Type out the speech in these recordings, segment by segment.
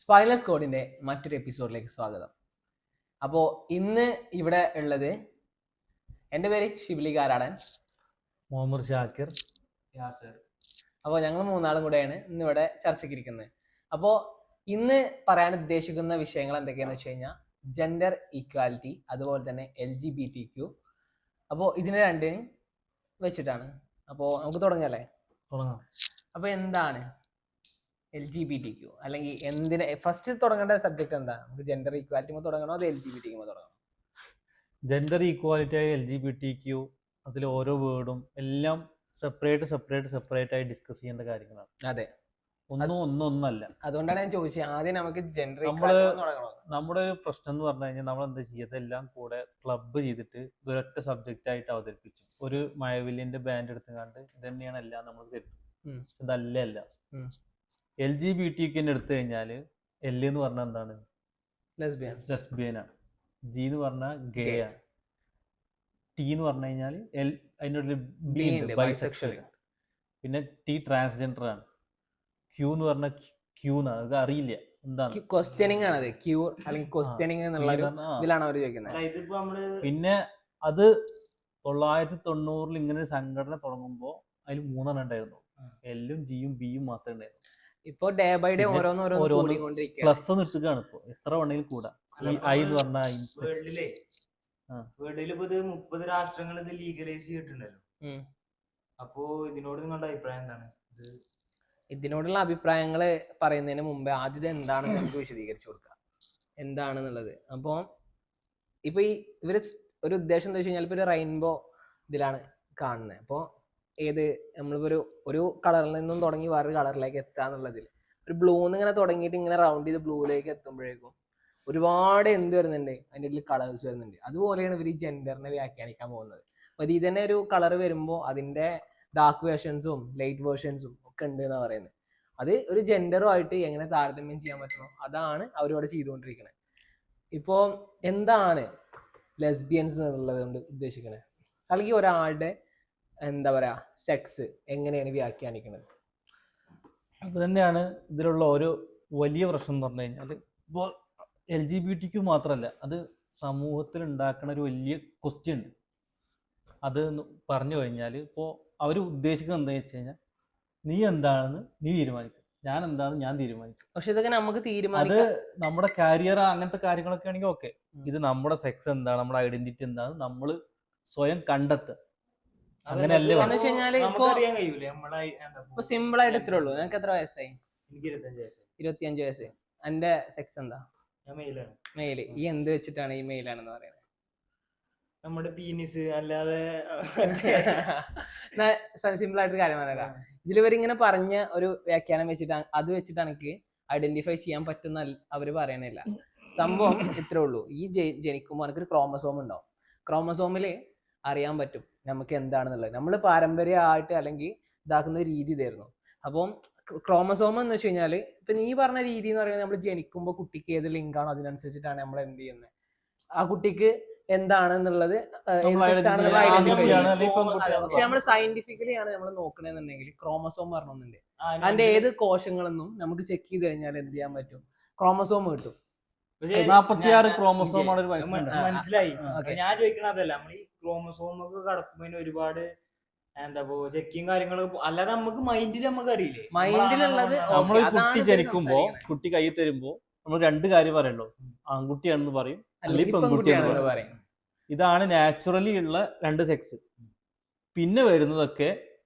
Spinal സ്ക്വാഡിന്റെ മറ്റൊരു എപ്പിസോഡിലേക്ക് സ്വാഗതം. അപ്പോൾ ഇന്ന് ഇവിടെ ഉള്ളത് എൻ്റെ പേര് ഷിബിലി കാരാടൻ, മുഹമ്മദ് ഷാക്കിർ, യാസർ. അപ്പോൾ ഞങ്ങൾ മൂന്നാളും കൂടെയാണ് ഇന്നിവിടെ ചർച്ചയ്ക്കിരിക്കുന്നത്. അപ്പോൾ ഇന്ന് പറയാൻ ഉദ്ദേശിക്കുന്ന വിഷയങ്ങൾ എന്തൊക്കെയാണെന്ന് വെച്ച് കഴിഞ്ഞാൽ ജെൻഡർ ഈക്വാലിറ്റി, അതുപോലെ തന്നെ LGBTQ. അപ്പോൾ ഇതിനെ രണ്ടിനും വെച്ചിട്ടാണ്. അപ്പോൾ നമുക്ക് തുടങ്ങാല്ലേ? തുടങ്ങാം. അപ്പോൾ എന്താണ് LGBTQ, അല്ലെങ്കിൽ എന്തിനെ ഫസ്റ്റ് തുടങ്ങേണ്ട സബ്ജക്ട് എന്താ? നമുക്ക് ജെൻഡർ ഈക്വാലിറ്റി തുടങ്ങണോ അത് LGBTQ തുടങ്ങണോ? ജെൻഡർ ഈക്വാലിറ്റി ആയി LGBTQ അതിൽ ഓരോ വേർഡും എല്ലാം സെപ്പറേറ്റ് ആയി ഡിസ്കസ് ചെയ്യേണ്ട കാര്യങ്ങളാണ്. അതെ, ഒന്നല്ല. അതുകൊണ്ടാണ് ഞാൻ ചോദിച്ചത് ആദ്യം നമുക്ക് ജെൻഡർ നമ്മുടെ ഒരു പ്രശ്നം എന്ന് പറഞ്ഞു കഴിഞ്ഞാൽ നമ്മൾ എന്താ ചെയ്യുക, ഇതെല്ലാം കൂടെ ക്ലബ്ബ് ചെയ്തിട്ട് ഒരൊറ്റ സബ്ജക്റ്റ് ആയിട്ട് അവതരിപ്പിച്ചു. ഒരു മഴവില്ലിന്റെ ബാൻഡ് എടുത്തുകൊണ്ട് ഇത് തന്നെയാണ് എല്ലാം നമ്മൾ കരുതും. ഇതല്ല. LGBTQ എടുത്തു കഴിഞ്ഞാല് L എന്ന് പറഞ്ഞാൽ എന്താണ്? ലെസ്ബിയനാണ്. G എന്ന് പറഞ്ഞാൽ ഗേ ആണ്. T എന്ന് പറഞ്ഞു കഴിഞ്ഞാൽ അതിൻ്റെ B ഉണ്ട്, ബൈസെക്ഷൽ. പിന്നെ T ട്രാൻസ്ജെൻഡർ ആണ്. Q എന്ന് പറഞ്ഞാൽ Q അത് അറിയില്ല എന്താണ്. ക്വസ്റ്റ്യനിങ് ആണ്, ക്യൂ അല്ലെങ്കിൽ ക്വസ്റ്റ്യനിങ് എന്നുള്ള ഇതിലാണ് അവർ ചോദിക്കുന്നത്. പിന്നെ അത് 1990 ഇങ്ങനെ ഒരു സംഘടന തുടങ്ങുമ്പോൾ അതിൽ 3 ഉണ്ടായിരുന്നു. L-ഉം G-യും B-യും മാത്രമേ ഉണ്ടായിരുന്നു. ഇപ്പൊ ഡേ ബൈ ഡേ ഓരോന്ന് പ്ലസ് ഒന്ന് ഇട്ടുകയാണ്. ഇപ്പൊ എത്ര വേണമെങ്കിലും കൂടാ. വേൾഡില് ഇപ്പൊ 30 രാഷ്ട്രങ്ങൾ ഇത് ലീഗലൈസ് ചെയ്തിട്ടുണ്ടല്ലോ. അപ്പോ ഇതിനോട് നിങ്ങളുടെ അഭിപ്രായം എന്താണ്? ഇതിനോടുള്ള അഭിപ്രായങ്ങള് പറയുന്നതിന് മുമ്പ് ആദ്യം എന്താണെന്ന് നമുക്ക് വിശദീകരിച്ചു കൊടുക്കാം എന്താണെന്നുള്ളത്. അപ്പോൾ ഇപ്പൊ ഇവര് ഒരു ഉദ്ദേശം എന്താ വെച്ച് കഴിഞ്ഞാൽ ഇപ്പൊ ഒരു റെയിൻബോ ഇതിലാണ് കാണുന്നത്. അപ്പോൾ ഏത് നമ്മളിപ്പോ ഒരു കളറിൽ നിന്നും തുടങ്ങി വേറൊരു കളറിലേക്ക് എത്താന്നുള്ളതിൽ ഒരു ബ്ലൂന്ന് ഇങ്ങനെ തുടങ്ങിയിട്ട് ഇങ്ങനെ റൗണ്ട് ചെയ്ത് ബ്ലൂയിലേക്ക് എത്തുമ്പോഴേക്കും ഒരുപാട് എന്ത് വരുന്നുണ്ട്, അതിൻ്റെ ഉള്ളിൽ കളേഴ്സ് വരുന്നുണ്ട്. അതുപോലെയാണ് ഇവർ ഈ ജെൻഡറിനെ വ്യാഖ്യാനിക്കാൻ പോകുന്നത്. അപ്പോൾ ഇതിൽ തന്നെ ഒരു കളർ വരുമ്പോൾ അതിൻ്റെ ഡാർക്ക് വേർഷൻസും ലൈറ്റ് വേർഷൻസും ഒക്കെ ഉണ്ട് എന്നാണ് പറയുന്നത്. അത് ഒരു ജെൻഡറുമായിട്ട് എങ്ങനെ താരതമ്യം ചെയ്യാൻ പറ്റണോ അതാണ് അവരിവിടെ ചെയ്തുകൊണ്ടിരിക്കുന്നത്. ഇപ്പോൾ എന്താണ് ലെസ്ബിയൻസ് എന്നുള്ളത് കൊണ്ട് ഉദ്ദേശിക്കുന്നത്, അല്ലെങ്കിൽ ഒരാളുടെ എന്താ പറയാ സെക്സ് എങ്ങനെയാണ് വ്യാഖ്യാനിക്കുന്നത്? അത് തന്നെയാണ് ഇതിലുള്ള ഒരു വലിയ പ്രശ്നം എന്ന് പറഞ്ഞു കഴിഞ്ഞാൽ ഇപ്പോൾ LGBTQ മാത്രമല്ല, അത് സമൂഹത്തിൽ ഉണ്ടാക്കുന്ന ഒരു വലിയ ക്വസ്റ്റ്യൻ ഉണ്ട്. അത് പറഞ്ഞു കഴിഞ്ഞാൽ ഇപ്പോൾ അവർ ഉദ്ദേശിക്കുന്നത് എന്താ വെച്ച് കഴിഞ്ഞാൽ നീ എന്താണെന്ന് നീ തീരുമാനിക്കും, ഞാൻ എന്താണെന്ന് ഞാൻ തീരുമാനിക്കും. പക്ഷെ ഇതൊക്കെ നമുക്ക് അത് നമ്മുടെ കരിയർ അങ്ങനത്തെ കാര്യങ്ങളൊക്കെ ആണെങ്കിൽ ഓക്കെ. ഇത് നമ്മുടെ സെക്സ് എന്താണ്, നമ്മുടെ ഐഡന്റിറ്റി എന്താണ് നമ്മൾ സ്വയം കണ്ടെത്തുക. അങ്ങനെയല്ലേ സിമ്പിൾ ആയിട്ട് ഇത്രേ ഉള്ളൂ. നിനക്ക് എത്ര വയസ്സായി? 25 വയസ്സ്. എന്റെ സെക്സ് എന്താ? മെയില്. ഈ എന്ത് വെച്ചിട്ടാണ് ഈ മെയിലാണെന്ന് പറയുന്നത്? നമ്മുടെ പീനിസ് അല്ലാതെ സിമ്പിൾ ആയിട്ടൊരു കാര്യം പറയാ. ഇതിലിവരിങ്ങനെ പറഞ്ഞ ഒരു വ്യാഖ്യാനം വെച്ചിട്ടാണ് അത് വെച്ചിട്ട് എനിക്ക് ഐഡന്റിഫൈ ചെയ്യാൻ പറ്റുന്ന അവര് പറയണില്ല. സംഭവം ഇത്രേ ഉള്ളൂ. ഈ ജനിക്കുമ്പോൾ എനിക്കൊരു ക്രോമസോം ഉണ്ടാവും. ക്രോമസോമില് അറിയാൻ പറ്റും നമുക്ക് എന്താണെന്നുള്ളത്. നമ്മൾ പാരമ്പര്യമായിട്ട് അല്ലെങ്കിൽ ഇതാക്കുന്ന രീതി ഇതായിരുന്നു. അപ്പം ക്രോമസോം എന്ന് വെച്ച് കഴിഞ്ഞാൽ ഇപ്പൊ നീ പറഞ്ഞ രീതി എന്ന് പറയുന്നത് നമ്മൾ ജനിക്കുമ്പോൾ കുട്ടിക്ക് ഏത് ലിങ്കാണോ അതിനനുസരിച്ചിട്ടാണ് നമ്മൾ എന്ത് ചെയ്യുന്നത്, ആ കുട്ടിക്ക് എന്താണെന്നുള്ളത്. പക്ഷെ നമ്മൾ സയന്റിഫിക്കലി ആണ് നമ്മൾ നോക്കണെന്നുണ്ടെങ്കിൽ ക്രോമസോം പറഞ്ഞൊന്നുണ്ട്. അതിന്റെ ഏത് കോശങ്ങളെന്നും നമുക്ക് ചെക്ക് ചെയ്ത് കഴിഞ്ഞാൽ എന്ത് ചെയ്യാൻ പറ്റും, ക്രോമസോം കിട്ടും. 46 ക്രോമസോമാണ്. മനസ്സിലായി. ഞാൻ ചോദിക്കണ അതല്ല, നമ്മൾ ഈ ക്രോമസോം ഒക്കെ കടക്കുമ്പോൾ ഒരുപാട് എന്താ ചെക്കിങ് കാര്യങ്ങളും അല്ലാതെ നമുക്ക് മൈൻഡിൽ നമുക്ക് അറിയില്ലേ. മൈൻഡിലുള്ളത് നമ്മൾ കുട്ടി ജനിക്കുമ്പോ കുട്ടി കൈ തരുമ്പോ നമ്മൾ 2 കാര്യം പറയണ്ടോ, ആൺകുട്ടിയാണെന്ന് പറയും അല്ലെങ്കിൽ പെൺകുട്ടിയാണെന്ന് പറയും. ഇതാണ് നാച്ചുറലി ഉള്ള 2 സെക്സ്. പിന്നെ വരുന്നതൊക്കെ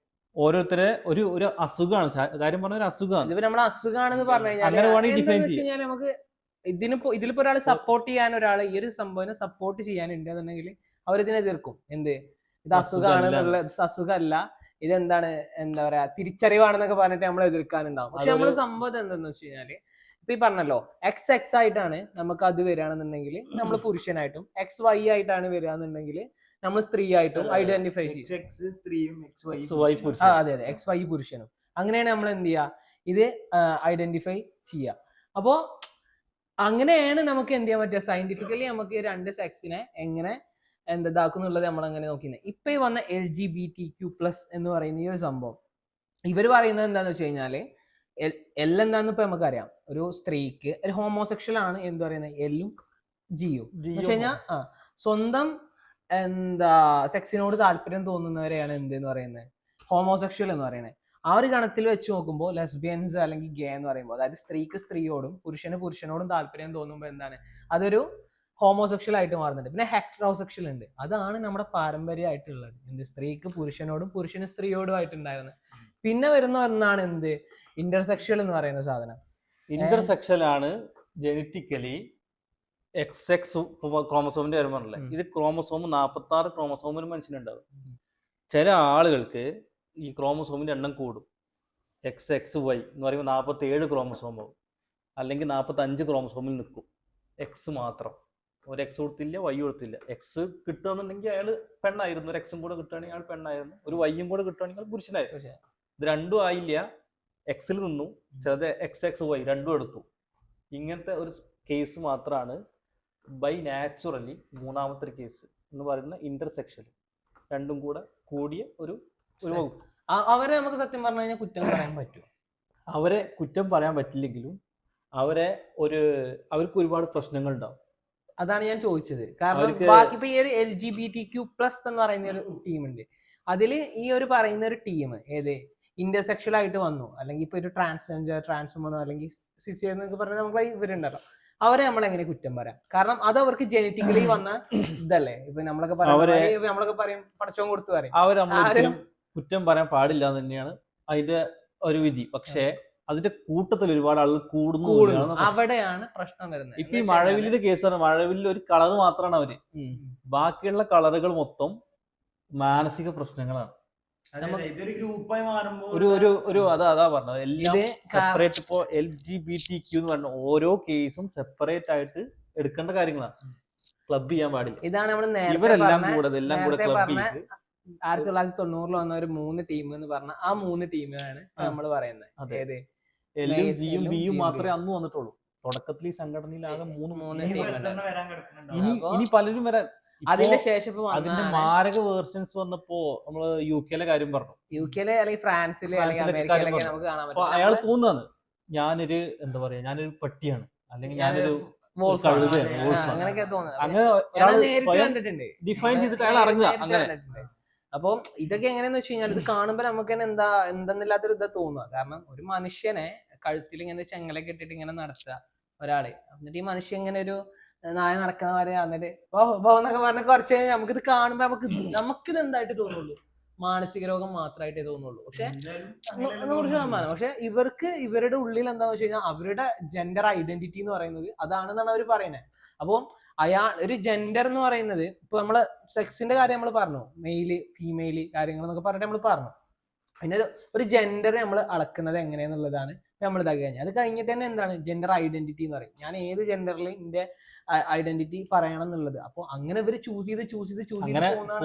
ഓരോരുത്തരെ ഒരു അസുഖമാണ്. കാര്യം പറഞ്ഞ ഒരു അസുഖമാണ്. ഇത് നമ്മുടെ അസുഖമാണെന്ന് പറഞ്ഞു കഴിഞ്ഞാൽ നമുക്ക് ഇതിലിപ്പോ ഒരാൾ സപ്പോർട്ട് ചെയ്യാൻ, ഒരാൾ ഈ ഒരു സംഭവം സപ്പോർട്ട് ചെയ്യാനുണ്ട് എന്നുണ്ടെങ്കിൽ അവരിതിനെ എതിർക്കും. എന്ത് ഇത് അസുഖമാണെന്നുള്ള, അസുഖമല്ല ഇതെന്താണ് എന്താ പറയാ തിരിച്ചറിവാണെന്നൊക്കെ പറഞ്ഞിട്ട് നമ്മൾ എതിർക്കാനുണ്ടാവും. പക്ഷെ നമ്മള് സംഭവം എന്താന്ന് വെച്ച് കഴിഞ്ഞാല് ഇപ്പൊ ഈ പറഞ്ഞല്ലോ XX ആയിട്ടാണ് നമുക്ക് അത് വരികയാണെന്നുണ്ടെങ്കിൽ നമ്മൾ പുരുഷനായിട്ടും, XY ആയിട്ടാണ് വരികയാണെന്നുണ്ടെങ്കിൽ നമ്മൾ സ്ത്രീ ആയിട്ടും ഐഡന്റിഫൈ ചെയ്യും. അതെ, XY പുരുഷനും. അങ്ങനെയാണ് നമ്മൾ എന്ത് ചെയ്യുക, ഇത് ഐഡന്റിഫൈ ചെയ്യുക. അപ്പോ അങ്ങനെയാണ് നമുക്ക് എന്ത് ചെയ്യാൻ പറ്റുക, സയന്റിഫിക്കലി നമുക്ക് 2 സെക്സിനെ എങ്ങനെ എന്താക്കുന്നുള്ളത് നമ്മൾ അങ്ങനെ നോക്കിയത്. ഇപ്പൊ ഈ വന്ന LGBTQ+ എന്ന് പറയുന്ന ഈ ഒരു സംഭവം ഇവർ പറയുന്നത് എന്താന്ന് വെച്ച് കഴിഞ്ഞാല് എന്താന്ന് ഇപ്പൊ നമുക്കറിയാം. ഒരു സ്ത്രീക്ക് ഒരു ഹോമോസെക്ഷൽ ആണ് എന്ത് പറയുന്നത്, എല്ലും ജിയും. പക്ഷെ കഴിഞ്ഞാൽ സ്വന്തം എന്താ സെക്സിനോട് താല്പര്യം തോന്നുന്നവരെയാണ് എന്തെന്ന് പറയുന്നത് ഹോമോസെക്ഷൽ എന്ന് പറയുന്നത്. ആ ഒരു ഗണത്തിൽ വെച്ച് നോക്കുമ്പോൾ ലെസ്ബിയൻസ് അല്ലെങ്കിൽ ഗേ എന്ന് പറയുമ്പോൾ, അതായത് സ്ത്രീക്ക് സ്ത്രീയോടും പുരുഷനോടും താല്പര്യം തോന്നുമ്പോൾ എന്താണ് അതൊരു ഹോമോസെക്ഷൽ ആയിട്ട് മാറുന്നുണ്ട്. പിന്നെ ഹെറ്ററോസെക്ഷൽ ഉണ്ട്, അതാണ് നമ്മുടെ പാരമ്പര്യമായിട്ടുള്ളത്. എന്ത് സ്ത്രീക്ക് പുരുഷനോടും പുരുഷന് സ്ത്രീയോടും ആയിട്ടുണ്ടായിരുന്നത്. പിന്നെ വരുന്ന ഒന്നാണ് എന്ത് ഇന്റർസെക്ഷൽ എന്ന് പറയുന്ന സാധനം. ഇന്റർസെക്ഷൽ ആണ് ജനറ്റിക്കലി XX ക്രോമസോമിന്റെ കാര്യം പറഞ്ഞില്ലേ. ഇത് ക്രോമസോം 46 ക്രോമസോമിന് മനുഷ്യനുണ്ടാവും. ചില ആളുകൾക്ക് ഈ ക്രോമസോമിന്റെ എണ്ണം കൂടും. XXY എന്ന് പറയുമ്പോൾ 47 ക്രോമസോമാവും, അല്ലെങ്കിൽ 45 ക്രോമസോമിൽ നിൽക്കും. എക്സ് മാത്രം, ഒരു എക്സ് കൊടുത്തില്ല വൈ കൊടുത്തില്ല. എക്സ് കിട്ടുകയെന്നുണ്ടെങ്കിൽ അയാൾ പെണ്ണായിരുന്നു, ഒരു എക്സും കൂടെ കിട്ടുകയാണെങ്കിൽ അയാൾ പെണ്ണായിരുന്നു, ഒരു വൈയും കൂടെ കിട്ടുകയാണെങ്കിൽ അയാൾ പുരുഷനായിരുന്നു. ഇത് രണ്ടും ആയില്ല, എക്സിൽ നിന്നു, ചിലത് XXY രണ്ടും എടുത്തു. ഇങ്ങനത്തെ ഒരു കേസ് മാത്രമാണ് ബൈ നാച്ചുറലി മൂന്നാമത്തെ ഒരു കേസ് എന്ന് പറയുന്ന ഇന്റർസെക്ഷൽ. രണ്ടും കൂടെ കൂടിയ ഒരു വകുപ്പ്. അവരെ നമുക്ക് സത്യം പറഞ്ഞു കഴിഞ്ഞാൽ കുറ്റം പറയാൻ പറ്റും. അവരെ കുറ്റം പറയാൻ പറ്റില്ലെങ്കിലും അവർക്ക് ഒരുപാട് പ്രശ്നങ്ങൾ ഉണ്ടാവും. അതാണ് ഞാൻ ചോദിച്ചത്. കാരണം ബാക്കി ഇപ്പൊ ഈ ഒരു LGBTQ+ എന്ന് പറയുന്ന ഒരു ടീമുണ്ട്. അതിൽ ഈ ഒരു പറയുന്ന ഒരു ടീം ഏത് ഇന്റർസെക്ഷൽ ആയിട്ട് വന്നു, അല്ലെങ്കിൽ ഇപ്പൊ ഒരു ട്രാൻസ്ഫോമർ അല്ലെങ്കിൽ സിസിയർ എന്നൊക്കെ പറഞ്ഞാൽ നമ്മൾ ഇവരുണ്ടല്ലോ, അവരെ നമ്മൾ എങ്ങനെ കുറ്റം പറയാം? കാരണം അത് അവർക്ക് ജനറ്റിക്കലി വന്ന ഇതല്ലേ. ഇപ്പൊ നമ്മളൊക്കെ പറയും പടച്ചോൻ കൊടുത്തു പറയും. അവരെ കുറ്റം പറയാൻ പാടില്ല എന്ന് തന്നെയാണ് അതിന്റെ ഒരു വിധി. പക്ഷേ അതിന്റെ കൂട്ടത്തിൽ ഒരുപാട് ആളുകൾ കൂടുന്നു, അവിടെയാണ് പ്രശ്നം വരുന്നത്. ഇപ്പൊ ഈ മഴവില്ലിന്റെ കേസാണ്. മഴവില്ലിൽ ഒരു കളർ മാത്രമാണ് അവര്, ബാക്കിയുള്ള കളറുകൾ മൊത്തം മാനസിക പ്രശ്നങ്ങളാണ്. അതാ പറഞ്ഞത് എല്ലാം സെപ്പറേറ്റ്. ഇപ്പോ LGBTQ എന്ന് പറഞ്ഞ ഓരോ കേസും സെപ്പറേറ്റ് ആയിട്ട് എടുക്കേണ്ട കാര്യങ്ങളാണ്. ക്ലബ് ചെയ്യാൻ പാടില്ല. ഇതാണ് നമ്മൾ ഇവരെല്ലാം കൂടെ ക്ലബ് ചെയ്ത് 1990 വന്ന ഒരു 3 ടീം എന്ന് പറഞ്ഞ ആ 3 ടീമാണ് നമ്മൾ പറയുന്നത്. ഏത് എല്ലും ജിയും ബിയും മാത്രമേ അന്ന് വന്നിട്ടുള്ളൂ. തുടക്കത്തിൽ ഈ സംഘടനയിൽ ആകെ 3 ഇനി പലരും വരാൻ. അതിന്റെ ശേഷം അതിന്റെ മാരക വേർഷൻസ് വന്നപ്പോ നമ്മള് UK കാര്യം പറഞ്ഞു. UK അല്ലെങ്കിൽ ഫ്രാൻസില് അല്ലെങ്കിൽ അമേരിക്കയിലൊക്കെ നമുക്ക് കാണാൻ പറ്റും. അയാൾ തോന്നുന്നത് ഞാനൊരു എന്താ പറയാ, ഞാനൊരു പട്ടിയാണ്, അല്ലെങ്കിൽ ഞാനൊരു കഴുതയാണ്, അങ്ങനെയൊക്കെ തോന്നുന്നത്. അങ്ങനെ ഡിഫൈൻ ചെയ്തിട്ട് അയാൾ ഇറങ്ങുക അങ്ങനെ. അപ്പൊ ഇതൊക്കെ എങ്ങനെയാന്ന് വെച്ച് കഴിഞ്ഞാൽ ഇത് കാണുമ്പോ നമുക്ക് തന്നെ എന്തെന്നില്ലാത്തൊരു ഇതാ തോന്നുക. കാരണം ഒരു മനുഷ്യനെ കഴുത്തിൽ ഇങ്ങനെ ചെങ്ങലൊക്കെ ഇട്ടിട്ട് ഇങ്ങനെ നടത്തുക ഒരാള്, എന്നിട്ട് ഈ മനുഷ്യൻ ഇങ്ങനെ ഒരു നായ നടക്കുന്ന പോലെ എന്നിട്ട് എന്നൊക്കെ പറഞ്ഞ കുറച്ച് കഴിഞ്ഞാൽ നമുക്കിത് കാണുമ്പോ നമുക്കിത് എന്തായിട്ട് തോന്നുള്ളൂ, മാനസിക രോഗം മാത്രമായിട്ടേ തോന്നുള്ളൂ. പക്ഷെ 100%. പക്ഷെ ഇവർക്ക് ഇവരുടെ ഉള്ളിൽ എന്താന്ന് വെച്ച് കഴിഞ്ഞാൽ അവരുടെ ജെൻഡർ ഐഡന്റിറ്റി എന്ന് പറയുന്നത് അതാണെന്നാണ് അവർ പറയുന്നത്. അപ്പോൾ ഒരു ജെൻഡർ എന്ന് പറയുന്നത് ഇപ്പൊ നമ്മള് സെക്സിന്റെ കാര്യം നമ്മൾ പറഞ്ഞു, മെയില് ഫീമെയില് കാര്യങ്ങൾ എന്നൊക്കെ പറഞ്ഞിട്ട് നമ്മൾ പറഞ്ഞു. പിന്നെ ഒരു ജെൻഡർ നമ്മൾ അളക്കുന്നത് എങ്ങനെയാന്നുള്ളതാണ് നമ്മൾ ഇതാക്കി കഴിഞ്ഞാൽ. അത് കഴിഞ്ഞിട്ട് തന്നെ എന്താണ് ജെൻഡർ ഐഡന്റിറ്റി എന്ന് പറയും. ഞാൻ ഏത് ജെൻഡറിൽ എന്റെ ഐഡന്റിറ്റി പറയണം എന്നുള്ളത്. അപ്പോൾ അങ്ങനെ ഇവര് ചൂസ് ചെയ്ത്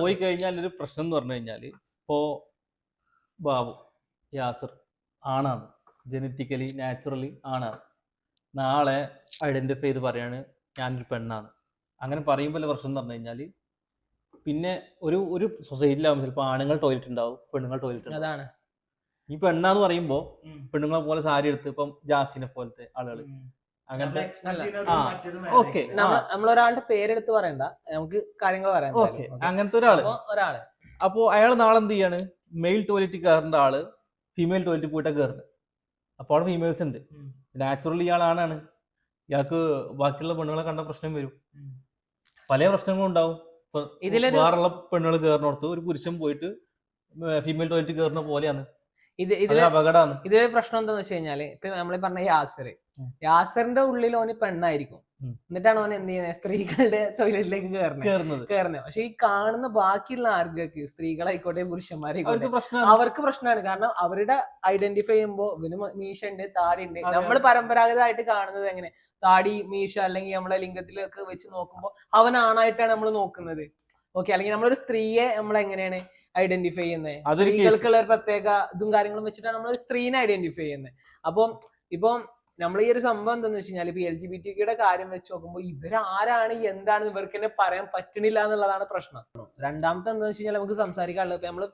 പോയി കഴിഞ്ഞാൽ ഒരു പ്രശ്നം എന്ന് പറഞ്ഞു കഴിഞ്ഞാൽ, ഇപ്പോ ബാബു യാസർ ആണാണ്, ജനറ്റിക്കലി നാച്ചുറലി ആണാണ്. നാളെ ഐഡന്റിഫൈ ചെയ്ത് പറയാണ് ഞാനൊരു പെണ്ണാണ്. അങ്ങനെ പറയുമ്പോൾ പ്രശ്നം എന്ന് പറഞ്ഞു കഴിഞ്ഞാൽ, പിന്നെ ഒരു സൊസൈറ്റിയിലാവുമ്പോൾ ചിലപ്പോൾ ആണുങ്ങൾ ടോയ്ലറ്റ് ഉണ്ടാവും, പെണ്ണുങ്ങൾ ടോയ്ലറ്റ് ഉണ്ടാവും. അതാണ് ഈ പെണ്ണാന്ന് പറയുമ്പോ പെണ്ണുങ്ങളെ പോലെ സാരി എടുത്ത് ഇപ്പം ജാസിനെ പോലത്തെ ആളുകൾ അങ്ങനത്തെ. ഓക്കെ, നമ്മളൊരാളുടെ പേരെടുത്ത് പറയണ്ട, നമുക്ക് കാര്യങ്ങൾ പറയാം. ഓക്കെ, അങ്ങനത്തെ ഒരാള്. അപ്പോ അയാൾ നാളെ എന്ത് ചെയ്യാണ്, മെയിൽ ടോയ്ലറ്റിൽ കയറേണ്ട ആള് ഫീമെയിൽ ടോയ്ലറ്റിൽ പോയിട്ടാണ് കയറുന്നത്. അപ്പോൾ അവിടെ ഫീമെയിൽസ് ഉണ്ട്. നാച്ചുറലി ഇയാളാണ്, ഇയാൾക്ക് ബാക്കിയുള്ള പെണ്ണുങ്ങളെ കണ്ട പ്രശ്നം വരും, പല പ്രശ്നങ്ങളും ഉണ്ടാവും. വേറുള്ള പെണ്ണുകൾ കയറിനോടത്ത് ഒരു പുരുഷൻ പോയിട്ട് ഫീമെയിൽ ടോയ്ലറ്റ് കയറുന്ന പോലെയാണ്. അപകടമാണ്. ഇതിലെ പ്രശ്നം എന്താന്ന് വെച്ച് കഴിഞ്ഞാല് ഇപ്പൊ നമ്മളീ പറഞ്ഞ യാസറിന്റെ ഉള്ളിൽ ഓന് പെണ്ണായിരിക്കും, എന്നിട്ടാണ് ഓൻ എന്ത് ചെയ്യുന്നത് സ്ത്രീകളുടെ ടോയ്ലറ്റിലേക്ക് കയറുന്നത്. പക്ഷെ ഈ കാണുന്ന ബാക്കിയുള്ള ആർക്കൊക്കെ സ്ത്രീകളായിക്കോട്ടെ പുരുഷന്മാരായിക്കോട്ടെ അവർക്ക് പ്രശ്നമാണ്. കാരണം അവരുടെ ഐഡന്റിഫൈ ചെയ്യുമ്പോ ഇവന് മീശ ഉണ്ട്, താടി ഉണ്ട്. നമ്മൾ പരമ്പരാഗതമായിട്ട് കാണുന്നത് എങ്ങനെ താടി മീശ അല്ലെങ്കിൽ നമ്മളെ ലിംഗത്തിലൊക്കെ വെച്ച് നോക്കുമ്പോൾ അവനാണായിട്ടാണ് നമ്മൾ നോക്കുന്നത്. ഓക്കെ, അല്ലെങ്കിൽ നമ്മളൊരു സ്ത്രീയെ നമ്മൾ എങ്ങനെയാണ് ഐഡന്റിഫൈ ചെയ്യുന്നത്, സ്ത്രീകൾക്കുള്ള ഒരു പ്രത്യേക ഇതും കാര്യങ്ങളും വെച്ചിട്ടാണ് നമ്മൾ സ്ത്രീനെ ഐഡന്റിഫൈ ചെയ്യുന്നത്. ഇപ്പം നമ്മൾ ഈ ഒരു സംഭവം എന്താന്ന് വെച്ച് കഴിഞ്ഞാൽ ഇപ്പൊ LGBTQ കാര്യം വെച്ച് നോക്കുമ്പോൾ ഇവരാരാണ് എന്താണ് ഇവർക്ക് തന്നെ പറയാൻ പറ്റണില്ല എന്നുള്ളതാണ് പ്രശ്നം. രണ്ടാമത്തെ എന്താന്ന് വെച്ച് കഴിഞ്ഞാൽ നമുക്ക് സംസാരിക്കാനുള്ളത് ഇപ്പൊ നമ്മള്